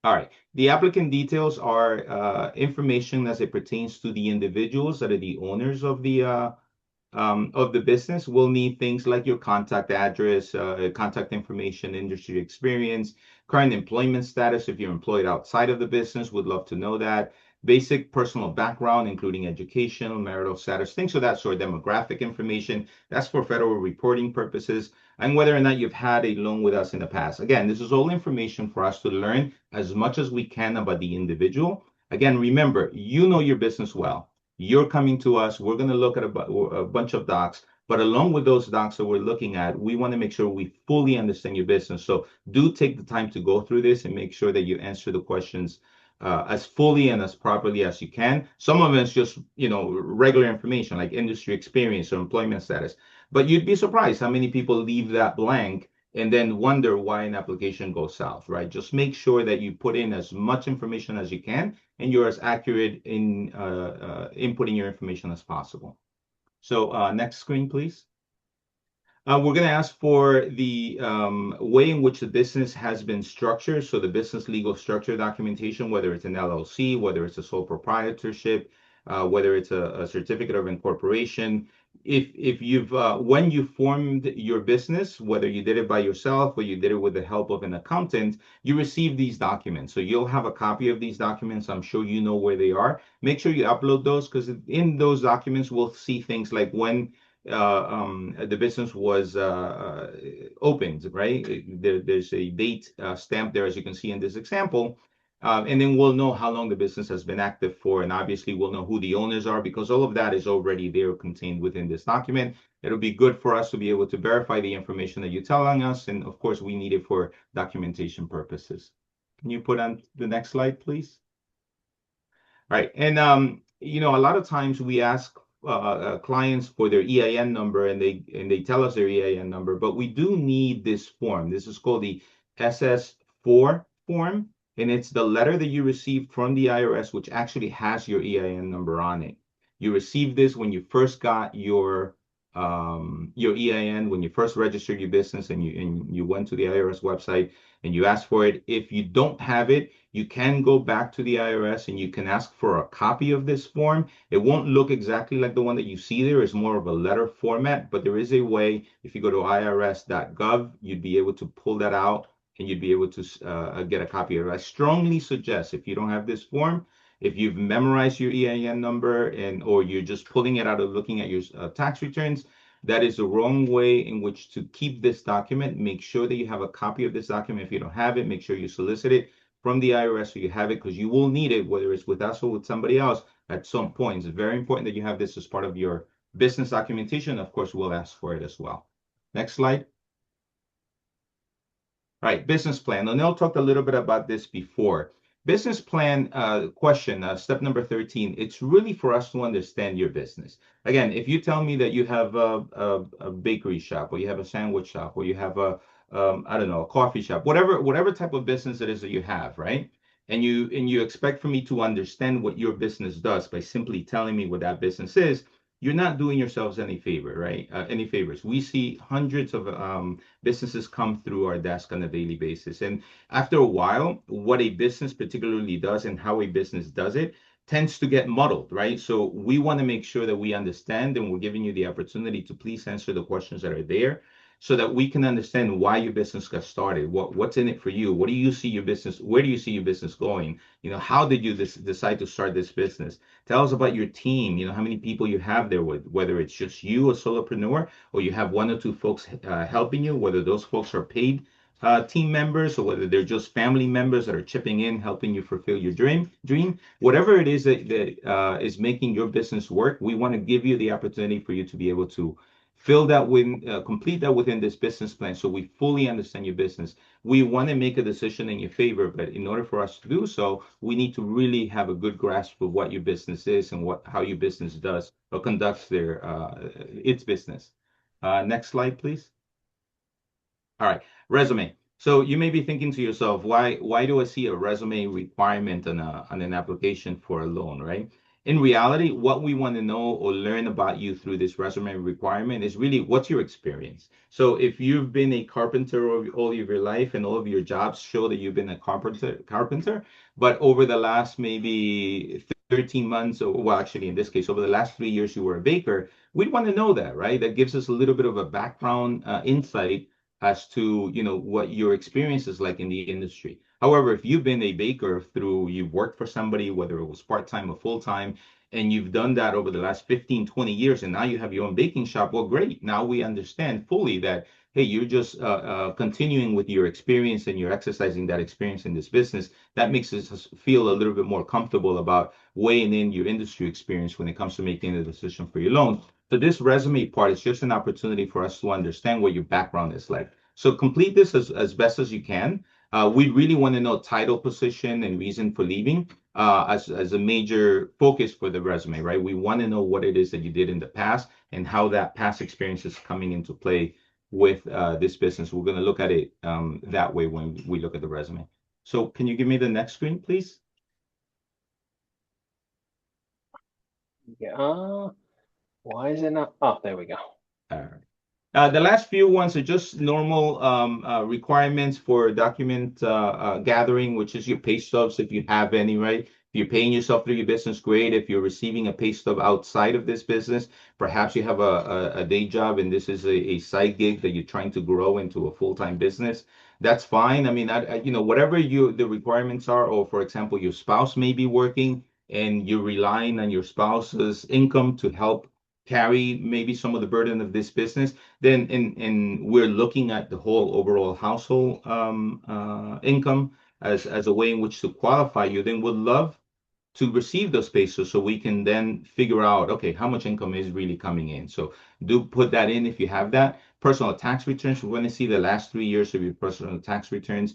All right. The applicant details are information as it pertains to the individuals that are the owners of the business. We'll need things like your contact address, contact information, industry experience, current employment status. If you're employed outside of the business, would love to know that. basic personal background, including educational, marital status, things of that sort, demographic information. That's for federal reporting purposes, and whether or not you've had a loan with us in the past. Again, this is all information for us to learn as much as we can about the individual. Again, remember, you know your business well. You're coming to us. We're going to look at a bunch of docs. But along with those docs that we're looking at, we want to make sure we fully understand your business. So do take the time to go through this and make sure that you answer the questions as fully and as properly as you can. Some of it's just, regular information like industry experience or employment status. But you'd be surprised how many people leave that blank and then wonder why an application goes south, right? Just make sure that you put in as much information as you can and you're as accurate in inputting your information as possible. So next screen, please. We're going to ask for the way in which the business has been structured. So the business legal structure documentation, whether it's an LLC, whether it's a sole proprietorship, whether it's a certificate of incorporation. If you've when you formed your business, whether you did it by yourself or you did it with the help of an accountant, you receive these documents. So you'll have a copy of these documents. I'm sure you know where they are. Make sure you upload those, because in those documents we'll see things like when the business was opened, right? There's a date stamp there, as you can see in this example. And then we'll know how long the business has been active for. And obviously we'll know who the owners are, because all of that is already there contained within this document. It'll be good for us to be able to verify the information that you're telling us. And of course, we need it for documentation purposes. Can you put on the next slide, please? All right. And, a lot of times we ask clients for their EIN number, and they tell us their EIN number, but we do need this form. This is called the SS4 form. And it's the letter that you received from the IRS, which actually has your EIN number on it. You received this when you first got your EIN, when you first registered your business, and you went to the IRS website and you asked for it. If you don't have it, you can go back to the IRS and you can ask for a copy of this form. It won't look exactly like the one that you see there. It's more of a letter format, but there is a way. If you go to irs.gov, you'd be able to pull that out and you'd be able to get a copy of it. I strongly suggest, if you don't have this form, if you've memorized your EIN number or you're just pulling it out of looking at your tax returns, that is the wrong way in which to keep this document. Make sure that you have a copy of this document. If you don't have it, make sure you solicit it from the IRS so you have it, because you will need it, whether it's with us or with somebody else at some point. It's very important that you have this as part of your business documentation. Of course, we'll ask for it as well. Next slide. All right, business plan. Onel talked a little bit about this before. Business plan question, step number 13, it's really for us to understand your business. Again, if you tell me that you have a bakery shop, or you have a sandwich shop, or you have a coffee shop, whatever type of business it is that you have, right? And you expect for me to understand what your business does by simply telling me what that business is, you're not doing yourselves any favor, right? Any favors. We see hundreds of businesses come through our desk on a daily basis. And after a while, what a business particularly does and how a business does it tends to get muddled, right? So we want to make sure that we understand, and we're giving you the opportunity to please answer the questions that are there, so that we can understand why your business got started. What's in it for you? What do you see your business? Where do you see your business going? How did you decide to start this business? Tell us about your team. How many people you have there with, whether it's just you, a solopreneur, or you have one or two folks helping you, whether those folks are paid team members, or whether they're just family members that are chipping in, helping you fulfill your dream. Whatever it is that is making your business work, we want to give you the opportunity for you to be able to fill that complete that within this business plan, so we fully understand your business. We want to make a decision in your favor, but in order for us to do so, we need to really have a good grasp of what your business is and how your business does or conducts its business. Next slide, please. All right, resume. So you may be thinking to yourself, why do I see a resume requirement on an application for a loan, right? In reality, what we want to know or learn about you through this resume requirement is really, what's your experience? So if you've been a carpenter all of your life and all of your jobs show that you've been a carpenter, but over the last maybe 13 months, or well, actually in this case, over the last 3 years, you were a baker, we'd want to know that, right? That gives us a little bit of a background insight as to what your experience is like in the industry. However, if you've been a baker you've worked for somebody, whether it was part-time or full-time, and you've done that over the last 15, 20 years, and now you have your own baking shop, well, great. Now we understand fully that, hey, you're just continuing with your experience and you're exercising that experience in this business. That makes us feel a little bit more comfortable about weighing in your industry experience when it comes to making the decision for your loan. So this resume part is just an opportunity for us to understand what your background is like. So complete this as best as you can. We really want to know title, position, and reason for leaving as a major focus for the resume, right? We want to know what it is that you did in the past and how that past experience is coming into play with this business. We're going to look at it that way when we look at the resume. So can you give me the next screen, please? Yeah. Why is it not? Oh, there we go. All right. The last few ones are just normal requirements for document gathering, which is your pay stubs, if you have any, right? If you're paying yourself through your business, great. If you're receiving a pay stub outside of this business, perhaps you have a day job and this is a side gig that you're trying to grow into a full-time business, that's fine. I mean, whatever the requirements are, or for example, your spouse may be working and you're relying on your spouse's income to help carry maybe some of the burden of this business, then and we're looking at the whole overall household income as a way in which to qualify you, then we'd love to receive those pesos so we can then figure out, okay, how much income is really coming in. So do put that in if you have that. Personal tax returns, we want to see the last 3 years of your personal tax returns.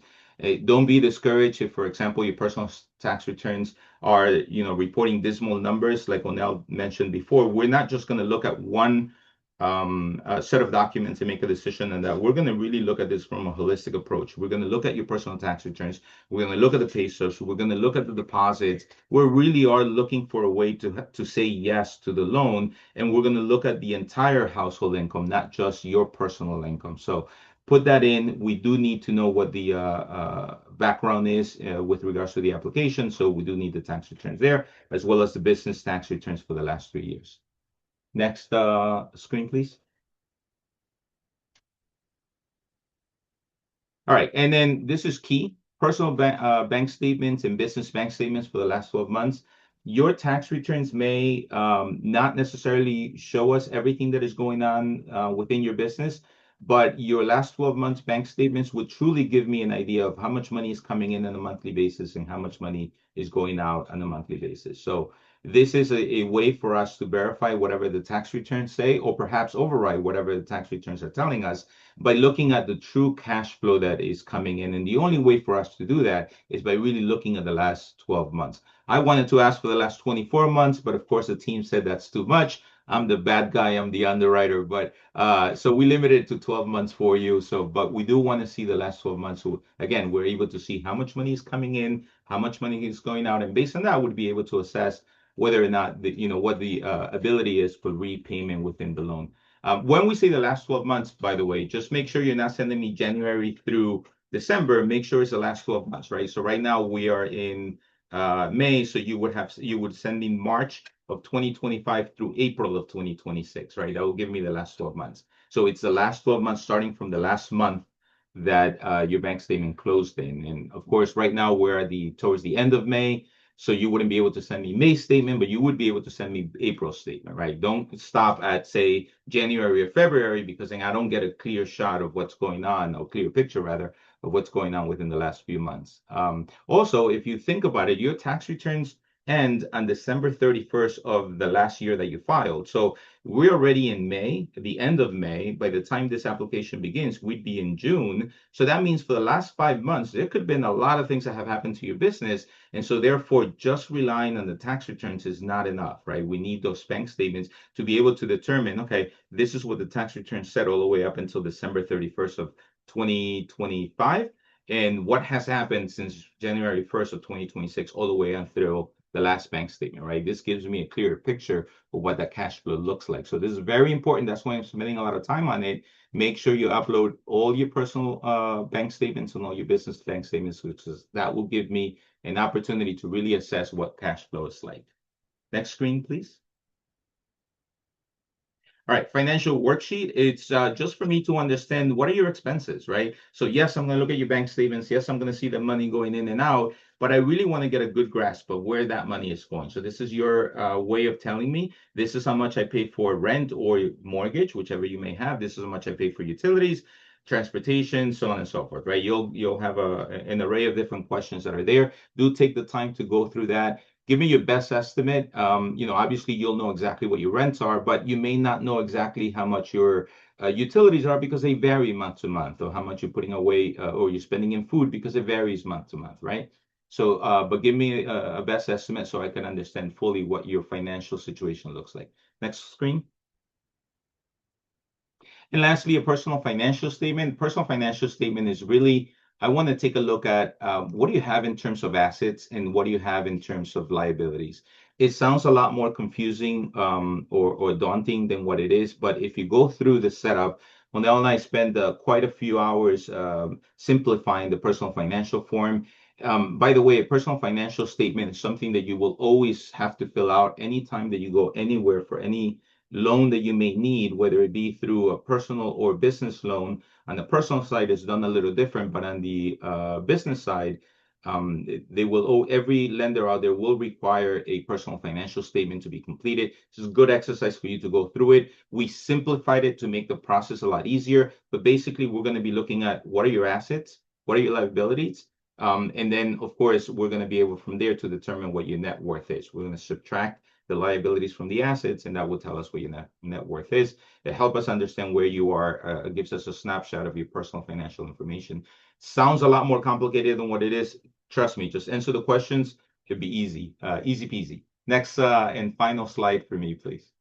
Don't be discouraged if, for example, your personal tax returns are, reporting dismal numbers, like Onel mentioned before. We're not just going to look at one set of documents and make a decision on that. We're going to really look at this from a holistic approach. We're going to look at your personal tax returns. We're going to look at the pay stubs. We're going to look at the deposits. We really are looking for a way to say yes to the loan. And we're going to look at the entire household income, not just your personal income. So put that in. We do need to know what the background is with regards to the application. So we do need the tax returns there, as well as the business tax returns for the last 3 years. Next screen, please. All right, and then this is key. Personal bank statements and business bank statements for the last 12 months. Your tax returns may not necessarily show us everything that is going on within your business, but your last 12 months bank statements would truly give me an idea of how much money is coming in on a monthly basis and how much money is going out on a monthly basis. So this is a way for us to verify whatever the tax returns say, or perhaps override whatever the tax returns are telling us by looking at the true cash flow that is coming in. And the only way for us to do that is by really looking at the last 12 months. I wanted to ask for the last 24 months, but of course the team said that's too much. I'm the bad guy, I'm the underwriter, but so we limited it to 12 months for you. So, but we do want to see the last 12 months. So again, we're able to see how much money is coming in, how much money is going out, and based on that, we'd be able to assess whether or not what the ability is for repayment within the loan. When we say the last 12 months, by the way, just make sure you're not sending me January through December. Make sure it's the last 12 months, right? So right now we are in May, so you would send me March of 2025 through April of 2026, right? That will give me the last 12 months. So it's the last 12 months starting from the last month that your bank statement closed in. And of course, right now we're towards the end of May. So you wouldn't be able to send me May statement, but you would be able to send me April statement, right? Don't stop at, say, January or February, because then I don't get a clear shot of what's going on, or clear picture rather, of what's going on within the last few months. Also, if you think about it, your tax returns end on December 31st of the last year that you filed. So we're already in May, at the end of May. By the time this application begins, we'd be in June. So that means for the last 5 months, there could have been a lot of things that have happened to your business. And so therefore, just relying on the tax returns is not enough, right? We need those bank statements to be able to determine, okay, this is what the tax return said all the way up until December 31st of 2025. And what has happened since January 1st of 2026 all the way until the last bank statement, right? This gives me a clearer picture of what that cash flow looks like. So this is very important. That's why I'm spending a lot of time on it. Make sure you upload all your personal bank statements and all your business bank statements, that will give me an opportunity to really assess what cash flow is like. Next screen, please. All right, financial worksheet. It's just for me to understand what are your expenses, right? So yes, I'm going to look at your bank statements. Yes, I'm going to see the money going in and out, but I really want to get a good grasp of where that money is going. So this is your way of telling me this is how much I pay for rent or mortgage, whichever you may have. This is how much I pay for utilities, transportation, so on and so forth, right? You'll have an array of different questions that are there. Do take the time to go through that. Give me your best estimate. Obviously you'll know exactly what your rents are, but you may not know exactly how much your utilities are because they vary month to month, or how much you're putting away or you're spending in food because it varies month to month, right? So, but give me a best estimate so I can understand fully what your financial situation looks like. Next screen. And lastly, a personal financial statement. Personal financial statement is really, I want to take a look at what do you have in terms of assets and what do you have in terms of liabilities. It sounds a lot more confusing or daunting than what it is, but if you go through the setup, Monel and I spend quite a few hours simplifying the personal financial form. By the way, a personal financial statement is something that you will always have to fill out anytime that you go anywhere for any loan that you may need, whether it be through a personal or business loan. On the personal side, it's done a little different, but on the business side, they will every lender out there will require a personal financial statement to be completed. This is a good exercise for you to go through it. We simplified it to make the process a lot easier, but basically we're going to be looking at what are your assets, what are your liabilities, and then of course we're going to be able from there to determine what your net worth is. We're going to subtract the liabilities from the assets, and that will tell us what your net worth is. It helps us understand where you are. It gives us a snapshot of your personal financial information. Sounds a lot more complicated than what it is. Trust me, just answer the questions. It'll be easy, easy peasy. Next and final slide for me, please.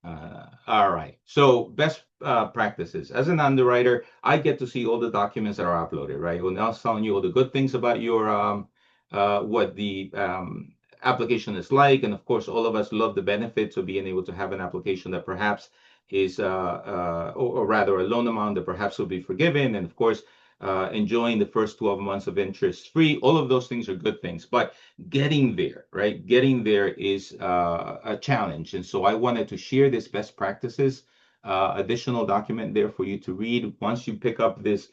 All right. So best practices. As an underwriter, I get to see all the documents that are uploaded, right? When I was telling you all the good things about your what the application is like, and of course, all of us love the benefits of being able to have an application that perhaps is, or rather, a loan amount that perhaps will be forgiven, and of course, enjoying the first 12 months of interest free. All of those things are good things, but getting there, right? Getting there is a challenge. And so I wanted to share this best practices, additional document there for you to read. Once you pick up this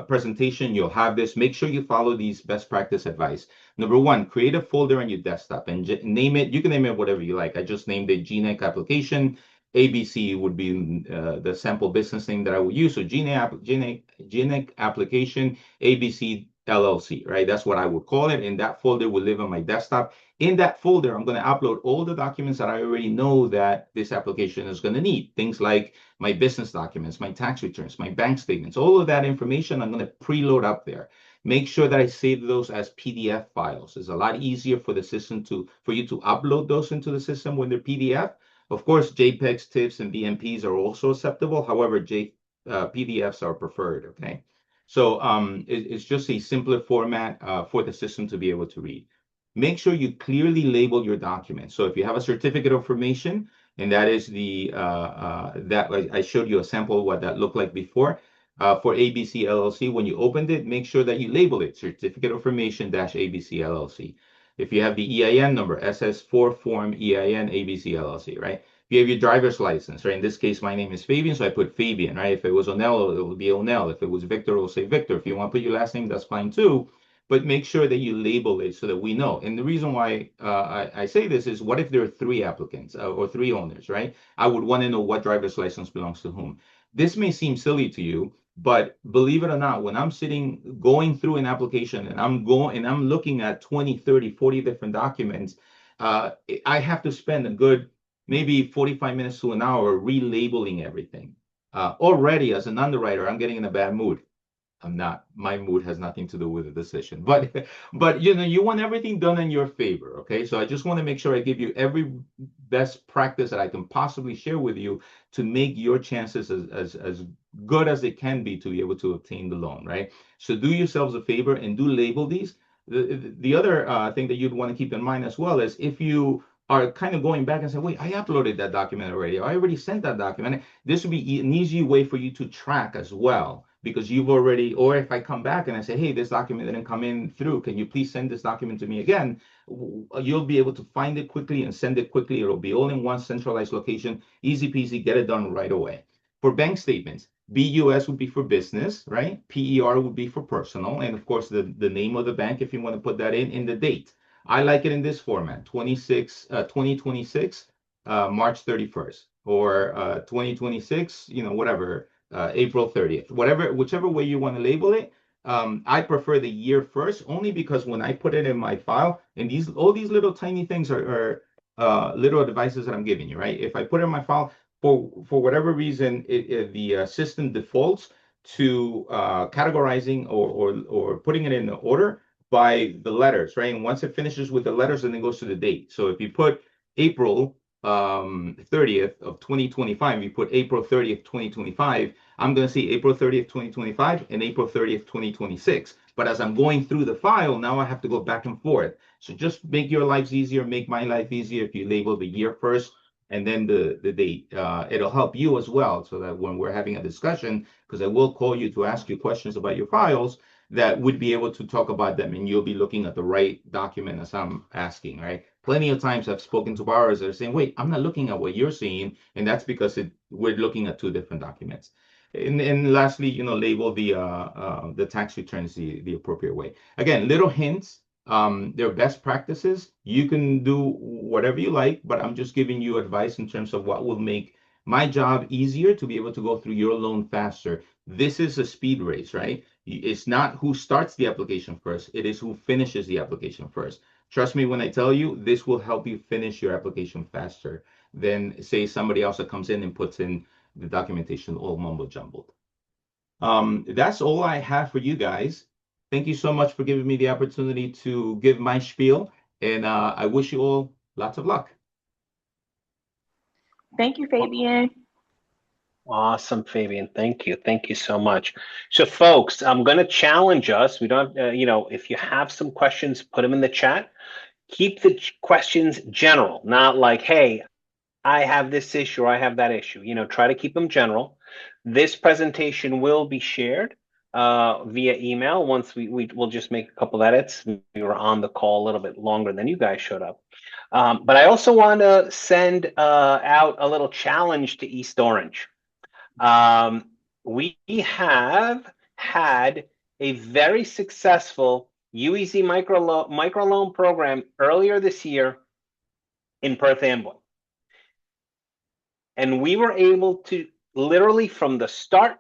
presentation, you'll have this. Make sure you follow these best practice advice. Number one, create a folder on your desktop and name it. You can name it whatever you like. I just named it GNEC application. ABC would be the sample business name that I would use. So GNEC application ABC LLC, right? That's what I would call it. And that folder will live on my desktop. In that folder, I'm going to upload all the documents that I already know that this application is going to need. Things like my business documents, my tax returns, my bank statements, all of that information I'm going to preload up there. Make sure that I save those as PDF files. It's a lot easier for the system for you to upload those into the system when they're PDF. Of course, JPEGs, TIFFs, and BMPs are also acceptable. However, PDFs are preferred, okay? So it's just a simpler format for the system to be able to read. Make sure you clearly label your document. So if you have a certificate of formation, and that is that I showed you a sample of what that looked like before. For ABC LLC, when you opened it, make sure that you label it Certificate of Formation -ABC LLC. If you have the EIN number, SS4 form EIN ABC LLC, right? If you have your driver's license, right? In this case, my name is Fabian, so I put Fabian, right? If it was Onel, it would be Onel. If it was Victor, it will say Victor. If you want to put your last name, that's fine too. But make sure that you label it so that we know. And the reason why I say this is, what if there are 3 applicants or 3 owners, right? I would want to know what driver's license belongs to whom. This may seem silly to you, but believe it or not, when I'm going through an application and I'm looking at 20, 30, 40 different documents, I have to spend a good maybe 45 minutes to an hour relabeling everything. Already as an underwriter, I'm getting in a bad mood. I'm not. My mood has nothing to do with the decision, but you want everything done in your favor, okay? So I just want to make sure I give you every best practice that I can possibly share with you to make your chances as good as it can be to be able to obtain the loan, right? So do yourselves a favor and do label these. The other thing that you'd want to keep in mind as well is, if you are kind of going back and say, wait, I uploaded that document already, or I already sent that document, this would be an easy way for you to track as well because you've already, or if I come back and I say, hey, this document didn't come in through, can you please send this document to me again? You'll be able to find it quickly and send it quickly. It'll be all in one centralized location, easy peasy, get it done right away. For bank statements, BUS would be for business, right? PER would be for personal. And of course, the name of the bank, if you want to put that in the date. I like it in this format, 2026, March 31st, or 2026, whatever, April 30th, whichever way you want to label it. I prefer the year first, only because when I put it in my file, and all these little tiny things are little advices that I'm giving you, right? If I put it in my file, for whatever reason, the system defaults to categorizing or putting it in order by the letters, right? And once it finishes with the letters, then it goes to the date. So if you put April 30th of 2025, you put April 30th, 2025, I'm going to see April 30th, 2025 and April 30th, 2026. But as I'm going through the file, now I have to go back and forth. So just make your lives easier, make my life easier if you label the year first and then the date. It'll help you as well, so that when we're having a discussion, because I will call you to ask you questions about your files, that would be able to talk about them, and you'll be looking at the right document as I'm asking, right? Plenty of times I've spoken to borrowers that are saying, wait, I'm not looking at what you're seeing, and that's because we're looking at two different documents. And lastly, label the tax returns the appropriate way. Again, little hints. They're best practices. You can do whatever you like, but I'm just giving you advice in terms of what will make my job easier to be able to go through your loan faster. This is a speed race, right? It's not who starts the application first, it is who finishes the application first. Trust me when I tell you, this will help you finish your application faster than, say, somebody else that comes in and puts in the documentation all mumbo jumbled. That's all I have for you guys. Thank you so much for giving me the opportunity to give my spiel, and I wish you all lots of luck. Thank you, Fabian. Awesome, Fabian. Thank you. Thank you so much. So, folks, I'm going to challenge us. We don't, if you have some questions, put them in the chat. Keep the questions general, not like, hey, I have this issue or I have that issue. Try to keep them general. This presentation will be shared via email. Once we'll just make a couple edits. We were on the call a little bit longer than you guys showed up. But I also want to send out a little challenge to East Orange. We have had a very successful UEZ microloan program earlier this year in Perth Amboy. And we were able to, literally from the start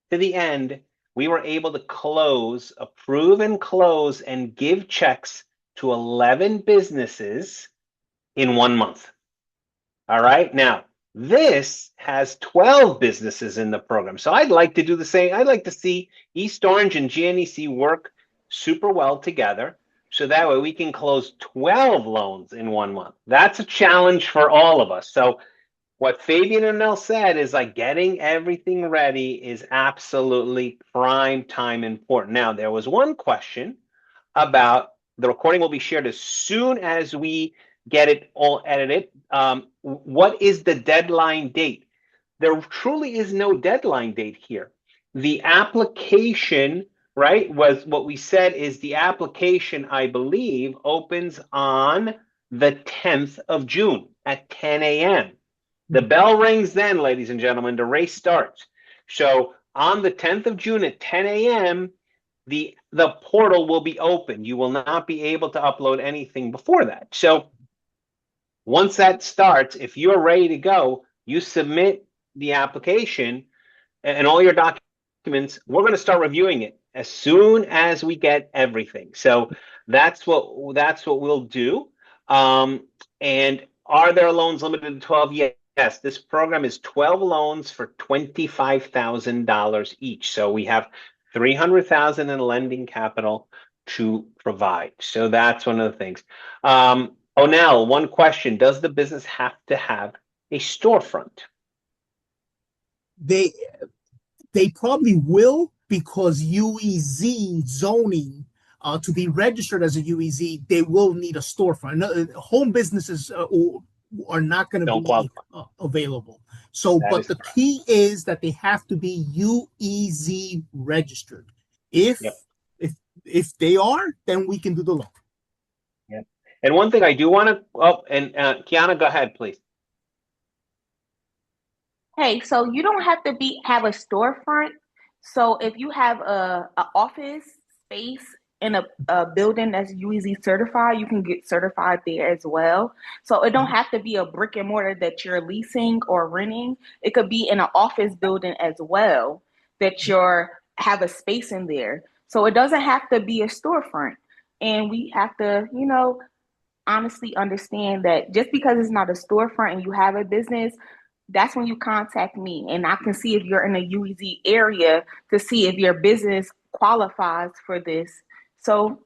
to the end, we were able to approve and close and give checks to 11 businesses in 1 month. All right. Now, this has 12 businesses in the program. So I'd like to do the same. I'd like to see East Orange and GNEC work super well together, so that way we can close 12 loans in 1 month. That's a challenge for all of us. So what Fabian and Nell said is, like, getting everything ready is absolutely prime time important. Now, there was one question about the recording will be shared as soon as we get it all edited. What is the deadline date? There truly is no deadline date here. The application, right, was what we said is the application, I believe, opens on the 10th of June at 10 a.m. The bell rings then, ladies and gentlemen, the race starts. So on the 10th of June at 10 a.m., the portal will be open. You will not be able to upload anything before that. So once that starts, if you're ready to go, you submit the application and all your documents. We're going to start reviewing it as soon as we get everything. So that's what we'll do. And are there loans limited to 12? Yes, this program is 12 loans for $25,000 each. So we have $300,000 in lending capital to provide. So that's one of the things. Onel, one question: does the business have to have a storefront? They probably will, because UEZ zoning, to be registered as a UEZ, they will need a storefront. Home businesses are not going to be available. So, That but is the correct. key is that they have to be UEZ registered. If Yep. if they are, then we can do the loan. Yep. And one thing I do want to, Kiana, go ahead, please. Hey, so you don't have to have a storefront. So if you have a office space in a building that's UEZ certified, you can get certified there as well. So it don't have to be a brick and mortar that you're leasing or renting. It could be in an office building as well that you're have a space in there. So it doesn't have to be a storefront. And we have to, honestly understand that just because it's not a storefront and you have a business, that's when you contact me and I can see if you're in a UEZ area to see if your business qualifies for this. So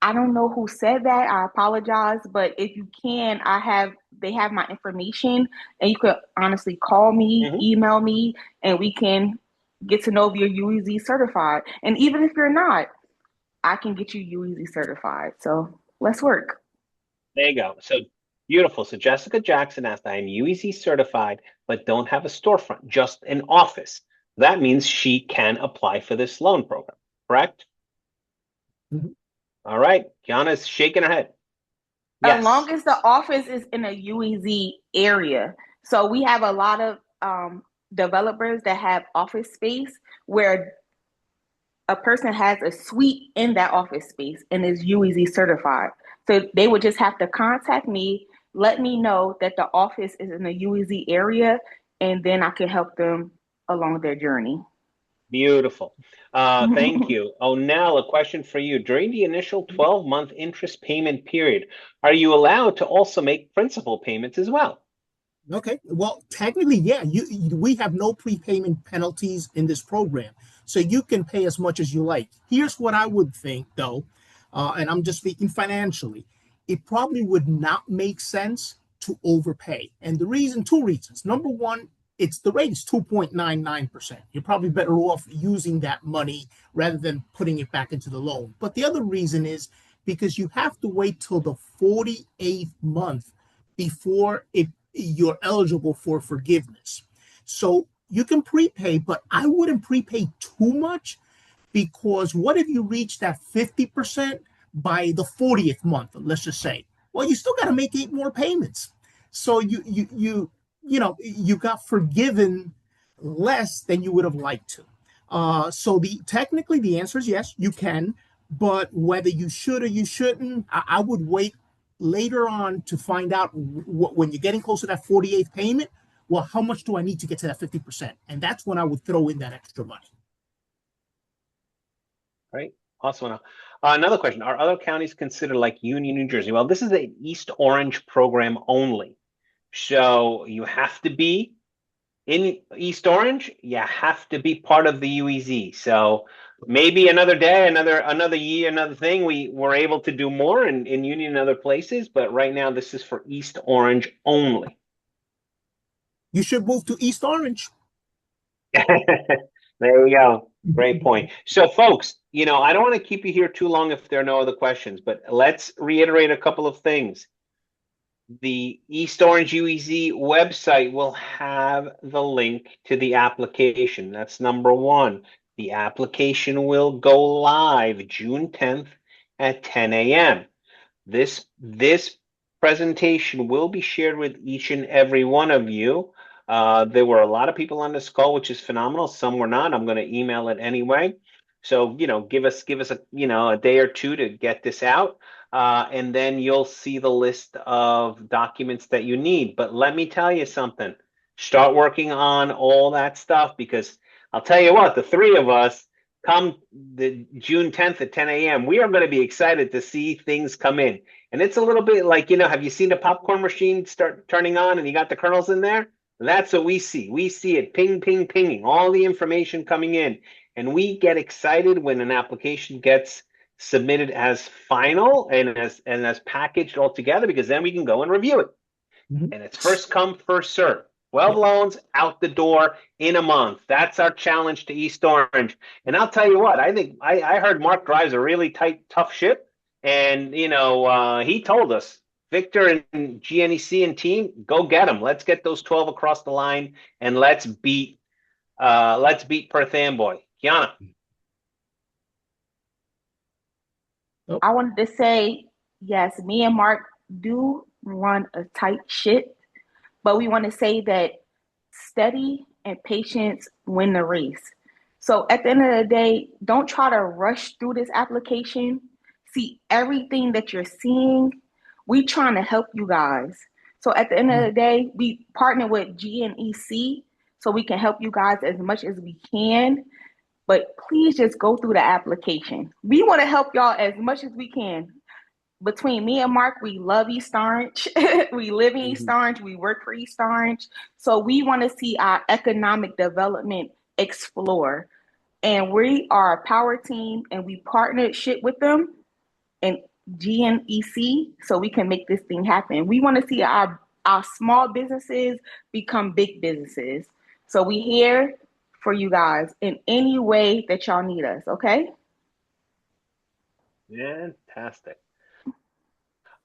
I don't know who said that. I apologize, but if you can, they have my information and you could honestly call me, email me, and we can get to know if you're UEZ certified. And even if you're not, I can get you UEZ certified. So let's work. There you go. So beautiful. So Jessica Jackson asked, I am UEZ certified, but don't have a storefront, just an office. That means she can apply for this loan program, correct? All right. Kiana's shaking her head. Yes. As long as the office is in a UEZ area. So we have a lot of developers that have office space where a person has a suite in that office space and is UEZ certified. So they would just have to contact me, let me know that the office is in the UEZ area, and then I can help them along their journey. Beautiful. Thank you. Oh, Nell, a question for you. During the initial 12-month interest payment period, are you allowed to also make principal payments as well? Okay. Well, technically, yeah. We have no prepayment penalties in this program, so you can pay as much as you like. Here's what I would think, though, and I'm just speaking financially. It probably would not make sense to overpay, and two reasons. Number one, the rate is 2.99%. You're probably better off using that money rather than putting it back into the loan. But the other reason is because you have to wait till the 48th month before you're eligible for forgiveness. So you can prepay, but I wouldn't prepay too much, because what if you reach that 50% by the 40th month, let's just say? Well, you still got to make 8 more payments. So you got forgiven less than you would have liked to. So technically the answer is yes, you can, but whether you should or you shouldn't, I would wait later on to find out when you're getting close to that 48th payment. Well, how much do I need to get to that 50%? And that's when I would throw in that extra money. Right. Awesome. Another question. Are other counties considered like Union, New Jersey? Well, this is an East Orange program only. So you have to be in East Orange. You have to be part of the UEZ. So maybe another day, another year, another thing, we were able to do more in Union and other places. But right now, this is for East Orange only. You should move to East Orange. There we go. Great point. So, folks, I don't want to keep you here too long if there are no other questions, but let's reiterate a couple of things. The East Orange UEZ website will have the link to the application. That's number one. The application will go live June 10th at 10 a.m. This presentation will be shared with each and every one of you. There were a lot of people on this call, which is phenomenal. Some were not. I'm going to email it anyway. So, give us a day or two to get this out. And then you'll see the list of documents that you need. But let me tell you something. Start working on all that stuff, because I'll tell you what, the three of us, come the June 10th at 10 a.m., we are going to be excited to see things come in. And it's a little bit like, have you seen the popcorn machine start turning on and you got the kernels in there? That's what we see. We see it ping, ping, pinging, all the information coming in. And we get excited when an application gets submitted as final and as packaged all together, because then we can go and review it. And it's first come, first serve. 12 loans out the door in a month. That's our challenge to East Orange. And I'll tell you what, I think I heard Mark drives a really tight, tough ship. And, he told us Victor and GNEC and team, go get them. Let's get those 12 across the line, and let's beat Perth Amboy. Kiana. I wanted to say, yes, me and Mark do run a tight ship, but we want to say that steady and patience win the race. So at the end of the day, don't try to rush through this application. See everything that you're seeing. We trying to help you guys. So at the end of the day, we partner with GNEC so we can help you guys as much as we can. But please just go through the application. We want to help y'all as much as we can. Between me and Mark, we love East Orange. We live in East Orange. We work for East Orange. So we want to see our economic development explore. And we are a power team, and we partnership with them and GNEC so we can make this thing happen. We want to see our small businesses become big businesses. So we here for you guys in any way that y'all need us, okay? Fantastic.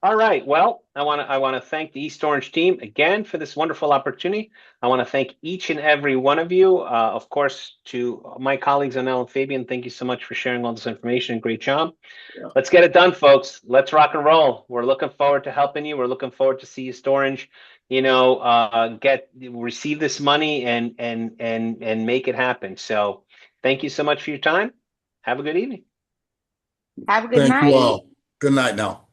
All right. Well, I want to thank the East Orange team again for this wonderful opportunity. I want to thank each and every one of you. Of course, to my colleagues, Anel and Fabian, thank you so much for sharing all this information. Great job. Yeah. Let's get it done, folks. Let's rock and roll. We're looking forward to helping you. We're looking forward to see East Orange, receive this money and make it happen. So thank you so much for your time. Have a good evening. Have a good night. Thank you all. Good night now.